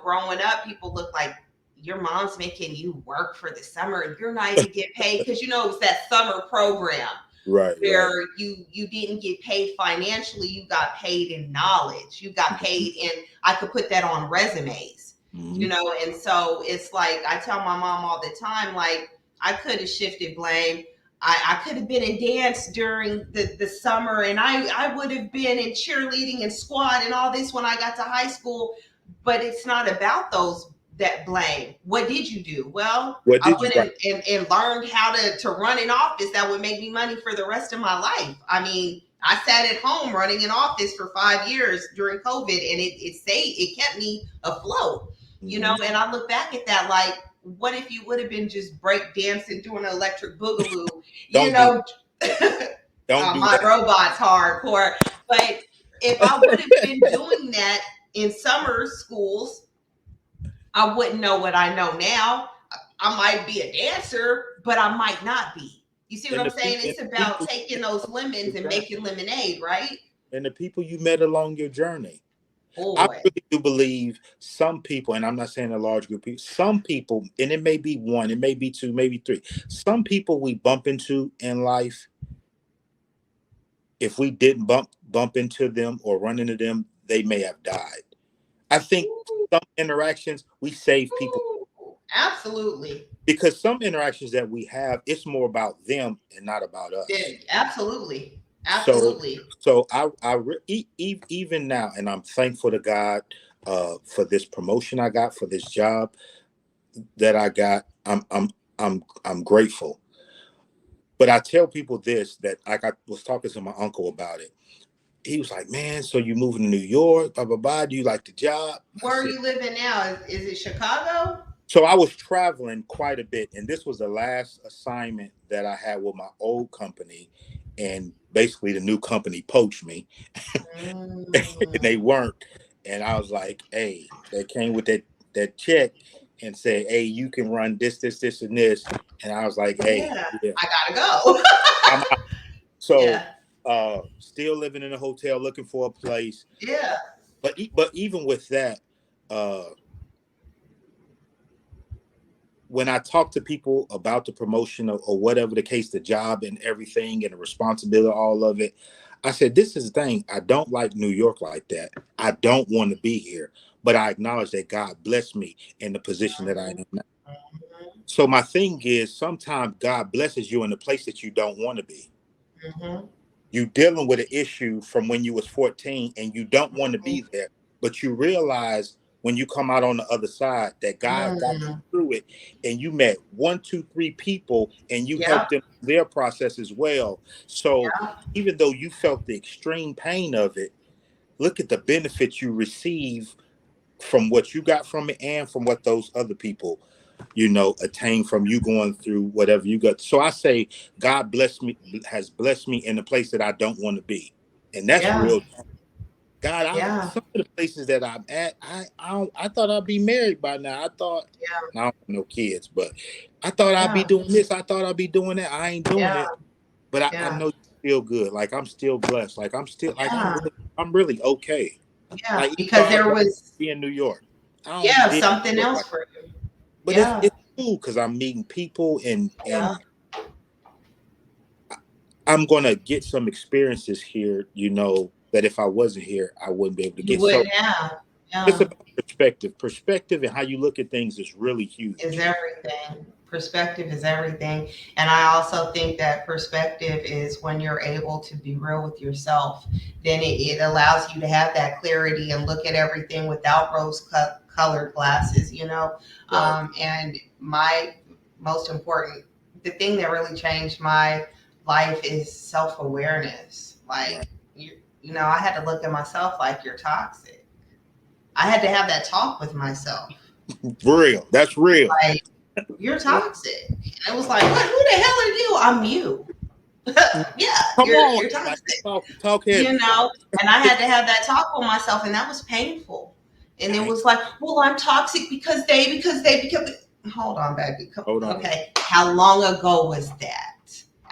growing up, people look like, your mom's making you work for the summer and you're not even getting paid, because, it was that summer program Right. where you didn't get paid financially, you got paid in knowledge, you got Mm-hmm. paid in, I could put that on resumes, Mm-hmm. and so it's like I tell my mom all the time, like, I could have shifted blame. I could have been in dance during the summer, and I would have been in cheerleading and squad and all this when I got to high school. But it's not about those that blame. What did you do? Well, What I did you went write? and learned how to run an office that would make me money for the rest of my life. I mean, I sat at home running an office for 5 years during COVID, and it kept me afloat. You know, and I look back at that like, what if you would have been just break dancing, doing an electric boogaloo? You Don't do know, don't do my that. robot's hardcore. But if I would have been doing that in summer schools, I wouldn't know what I know now. I might be a dancer, but I might not be. You see what And I'm the saying? people It's about taking those lemons and making lemonade, right? and the people you met along your journey. I Boy. really do believe some people, and I'm not saying a large group of people, some people, and it may be one, it may be two, maybe three. Some people we bump into in life, if we didn't bump into them or run into them, they may have died. I think some interactions we save people Absolutely. because some interactions that we have, it's more about them and not about us. Absolutely. So, Absolutely. even now, and I'm thankful to God for this promotion I got, for this job that I got. I'm grateful. But I tell people this, that was talking to my uncle about it. He was like, "Man, so you moving to New York? Blah blah blah. Do you like the job?" I Where are said, you living now? Is it Chicago? "So I was traveling quite a bit, and this was the last assignment that I had with my old company, and basically the new company poached me, and they Mm. weren't. And I was like, hey, they came with that check and said, hey, you can run this, and this. And I was like, hey, Yeah, yeah, I gotta go. I'm out. So, Yeah, still living in a hotel, looking for a place. yeah, But even with that, uh, when I talk to people about the promotion or whatever the case, the job and everything and the responsibility, all of it, I said, this is the thing. I don't like New York like that. I don't want to be here, but I acknowledge that God blessed me in the position that I am now. So my thing is, sometimes God blesses you in a place that you don't want to be. mm-hmm. You dealing with an issue from when you was 14 and you don't want to be there, but you realize when you come out on the other side that God got you Mm. through it, and you met one, two, three people and you Yeah, helped them their process as well. So yeah, even though you felt the extreme pain of it, look at the benefits you receive from what you got from it and from what those other people attain from you going through whatever you got. So I say God has blessed me in the place that I don't want to be, and that's yeah, real. God, yeah, some of the places that I'm at, I thought I'd be married by now. I thought, yeah, I don't have no kids, but I thought I'd be yeah, doing this. I thought I'd be doing that. I ain't doing yeah, it, but I yeah, know you feel good. Like I'm still blessed. Like I'm still like yeah, I'm really okay. yeah. Like even though Because I would there rather was, be in New York, I don't yeah, dig something New York else like. for you. But Yeah, it's cool because I'm meeting people and yeah. I'm gonna get some experiences here, that if I wasn't here, I wouldn't be able to You get. So wouldn't have. it's Yeah. about perspective. Perspective and how you look at things is really Is huge. everything. Perspective is everything. And I also think that perspective is when you're able to be real with yourself, then it allows you to have that clarity and look at everything without rose colored glasses, you know? Right. And my most important, the thing that really changed my life is self awareness. Right. Like, I had to look at myself like, you're toxic. I had to have that talk with myself. Real. That's real. Like, you're toxic. And it was like, what? Who the hell are you? I'm you. Yeah, Come on. you're Like toxic. talk heavy. And I had to have that talk with myself, and that was painful. And it Dang. was like, well, I'm toxic because hold on, baby. Hold on. Okay, how long ago was that?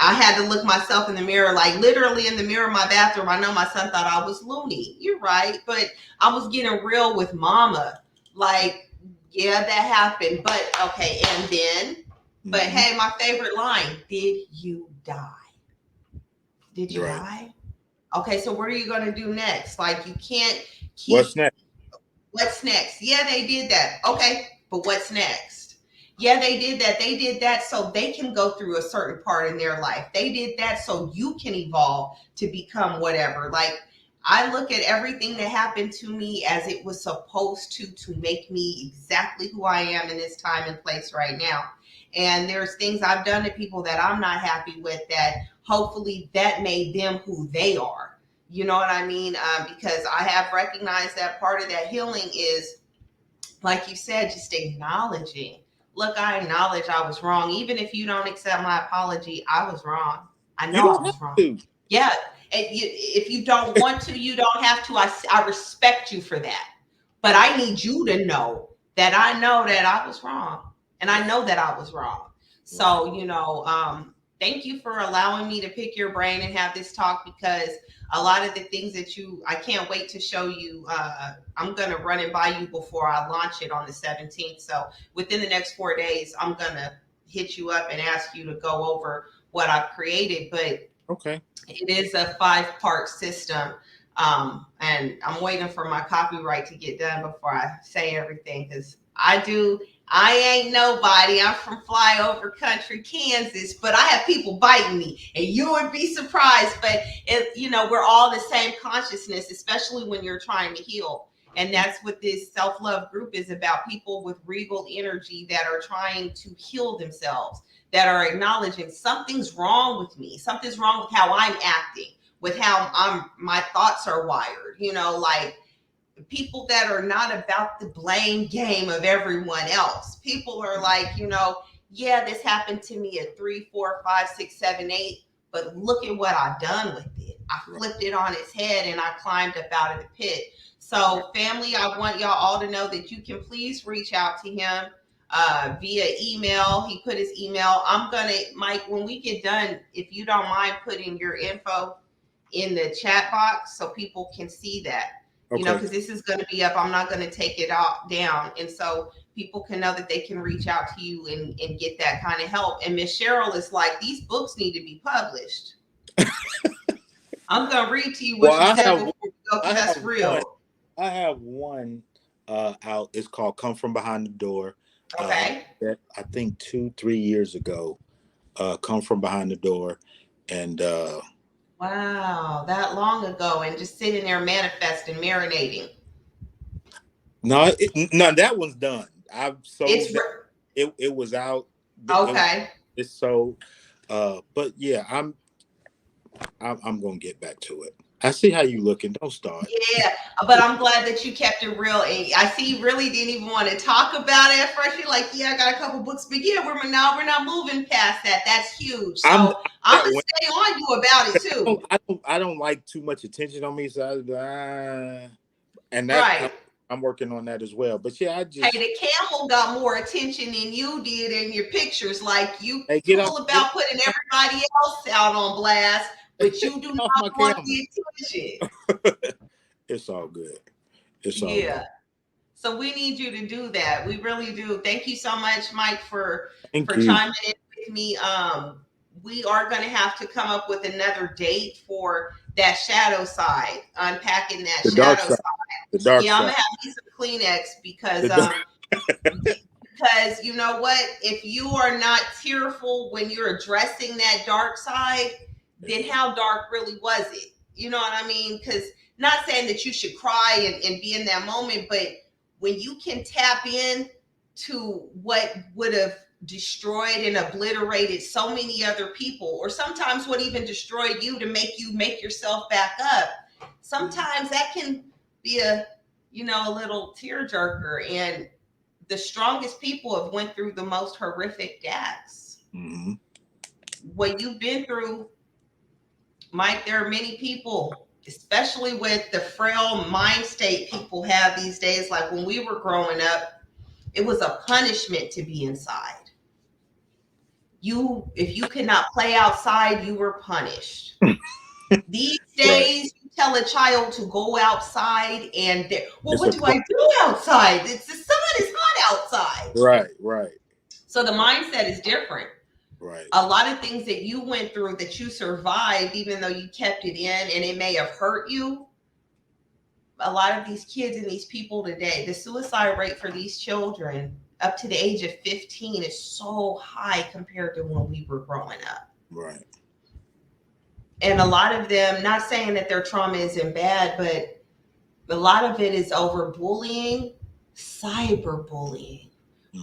I had to look myself in the mirror, like literally in the mirror in my bathroom. I know my son thought I was loony. You're right, but I was getting real with mama. Like, yeah, that happened, but okay, and then, but Mm-hmm. hey, my favorite line: did you die? Did you Right. die? Okay, so what are you going to do next? Like, you can't What's keep, next? what's next? Yeah, they did that. Okay, but what's next? Yeah, they did that. They did that so they can go through a certain part in their life. They did that so you can evolve to become whatever. Like, I look at everything that happened to me as it was supposed to make me exactly who I am in this time and place right now. And there's things I've done to people that I'm not happy with that hopefully that made them who they are. You know what I mean? Because I have recognized that part of that healing is, like you said, just acknowledging. Look, I acknowledge I was wrong. Even if you don't accept my apology, I was wrong. I You know I don't have was wrong. to. Yeah. And if you don't want to, you don't have to. I respect you for that. But I need you to know that I was wrong. And I know that I was wrong. Right. So, thank you for allowing me to pick your brain and have this talk, because a lot of the things that I can't wait to show you. I'm going to run it by you before I launch it on the 17th. So within the next 4 days, I'm going to hit you up and ask you to go over what I've created. But Okay. it is a 5-part system. And I'm waiting for my copyright to get done before I say everything, because I ain't nobody. I'm from flyover country, Kansas, but I have people biting me, and you would be surprised. But we're all the same consciousness, especially when you're trying to heal. And that's what this self-love group is about. People with regal energy that are trying to heal themselves, that are acknowledging something's wrong with me. Something's wrong with how I'm acting, with how my thoughts are wired. Like, people that are not about the blame game of everyone else. People are like, yeah, this happened to me at 3, 4, 5, 6, 7, 8, but look at what I've done with it. I flipped it on its head and I climbed up out of the pit. So, family, I want y'all all to know that you can please reach out to him via email. He put his email. Mike, when we get done, if you don't mind putting your info in the chat box so people can see that, Okay. because this is going to be up. I'm not going to take it down. And so people can know that they can reach out to you and get that kind of help. And Miss Cheryl is like, these books need to be published. I'm going to read to you what you said before we go, because that's real. I have one out. It's called Come From Behind the Door. Okay. That I think 2-3 years ago. Come From Behind the Door. And wow, that long ago, and just sitting there manifesting, marinating. no, that one's done. I've sold It's that. It was out. okay. It's sold. But yeah, I'm gonna get back to it. I see how you looking. Don't start. Yeah, but I'm glad that you kept it real. And I see you really didn't even want to talk about it at first. You're like, yeah, I got a couple books, but yeah, we're not moving past that. That's huge. So I'm gonna stay on you about it too. I don't like too much attention on me, so and that's Right. I'm working on that as well. But yeah, Hey, the camel got more attention than you did in your pictures. Like, you cool about putting everybody else out on blast, but you do not want the attention. It's all good. It's all yeah. good. So we need you to do that. We really do. Thank you so much, Mike, for Thank you. chiming in with me. We are going to have to come up with another date for that shadow side, unpacking that shadow side. The dark side. I'm gonna have me some Kleenex because you know what? If you are not tearful when you're addressing that dark side, then how dark really was it? You know what I mean? Because not saying that you should cry and be in that moment, but when you can tap in to what would have destroyed and obliterated so many other people, or sometimes what even destroyed you to make yourself back up, sometimes that can be a little tearjerker. And the strongest people have went through the most horrific deaths. Mm-hmm. What you've been through, Mike, there are many people, especially with the frail mind state people have these days. Like, when we were growing up, it was a punishment to be inside. If you could not play outside, you were punished. These days, you tell a child to go outside, and what do I do outside? The sun is hot outside. Right. So the mindset is different. Right. A lot of things that you went through that you survived, even though you kept it in and it may have hurt you. A lot of these kids and these people today, the suicide rate for these children up to the age of 15 is so high compared to when we were growing up. Right. And a lot of them, not saying that their trauma isn't bad, but a lot of it is over bullying, cyberbullying.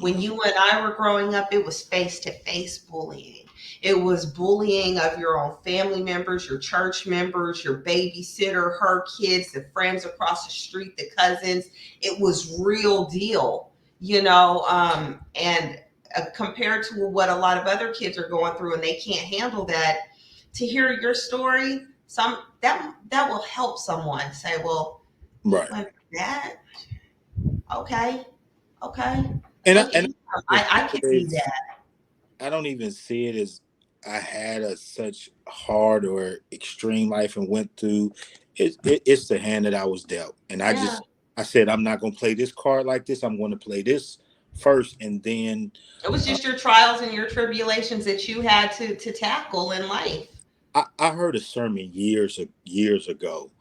When you and I were growing up, it was face-to-face bullying. It was bullying of your own family members, your church members, your babysitter, her kids, the friends across the street, the cousins. It was real deal, and compared to what a lot of other kids are going through and they can't handle that, to hear your story, that will help someone say, well, Right. like that, okay. And Look at you. I can do that. I don't even see it as I had a such hard or extreme life and went through. It's the hand that I was dealt, and I said I'm not going to play this card like this. I'm going to play this first, and then it was just your trials and your tribulations that you had to tackle in life. I heard a sermon years ago.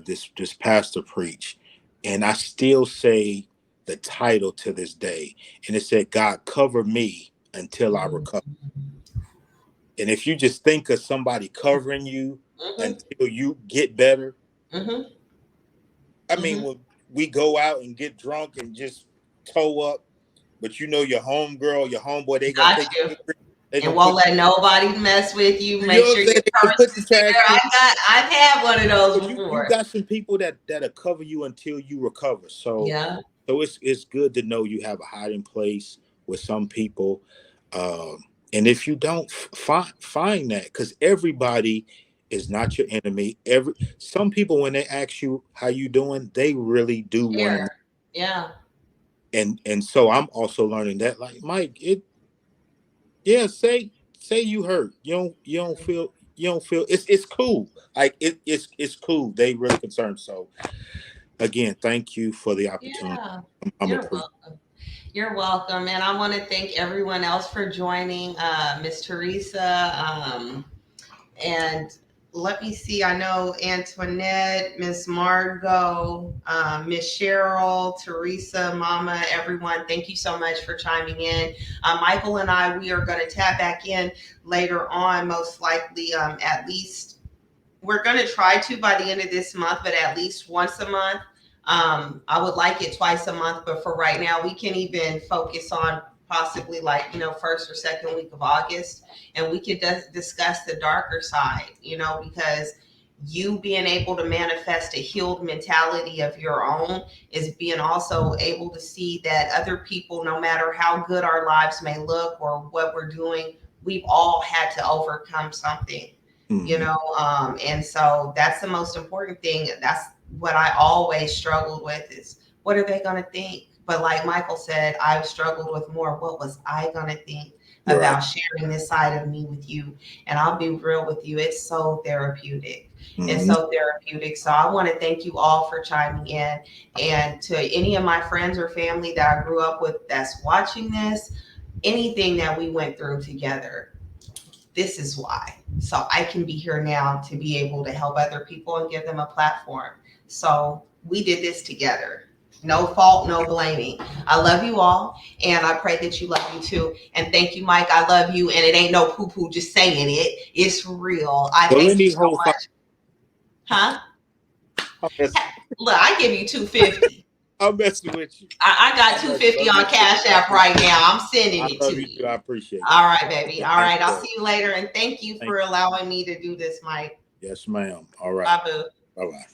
This pastor preach, and I still say the title to this day, and it said, "God, cover me until I recover." And if you just think of somebody covering you until you get better, I mean, when we go out and get drunk and just toe up, but your homegirl, your homeboy, they gonna take you. They and won't let nobody mess with you. Make sure your purse put the is there. trash. I've had one of those before. You got some people that'll cover you until you recover. So it's good to know you have a hiding place with some people. And if you don't find that, because everybody is not your enemy. Some people, when they ask you how you doing, they really do want to know. Yeah. And so I'm also learning that, like, Mike, say you hurt. You don't feel it's cool. Like it's cool. They really concerned. So again, thank you for the opportunity. You're welcome. You're welcome. And I want to thank everyone else for joining. Miss Teresa, and let me see. I know Antoinette, Miss Margot, Miss Cheryl, Teresa, Mama, everyone. Thank you so much for chiming in. Michael and I, we are going to tap back in later on, most likely. At least we're going to try to by the end of this month, but at least once a month. I would like it twice a month, but for right now, we can even focus on possibly first or second week of August, and we could discuss the darker side, because you being able to manifest a healed mentality of your own is being also able to see that other people, no matter how good our lives may look or what we're doing, we've all had to overcome something, and so that's the most important thing. That's what I always struggled with, is what are they going to think? But like Michael said, I've struggled with more, what was I going to think about sharing this side of me with you? And I'll be real with you, it's so therapeutic. It's so therapeutic. So I want to thank you all for chiming in. And to any of my friends or family that I grew up with that's watching this, anything that we went through together, this is why. So I can be here now to be able to help other people and give them a platform. So we did this together. No fault, no blaming. I love you all, and I pray that you love you too. And thank you, Mike. I love you, and it ain't no poo-poo just saying it. It's real. I thank you so much. Huh? Look, I give you $250. I'm messing with you. I got $250 on Cash App right now. I'm sending it to you. I appreciate it. All right, baby. All right. I'll see you later, and thank you for allowing me to do this, Mike. Yes, ma'am. All right. Bye, boo. Bye-bye.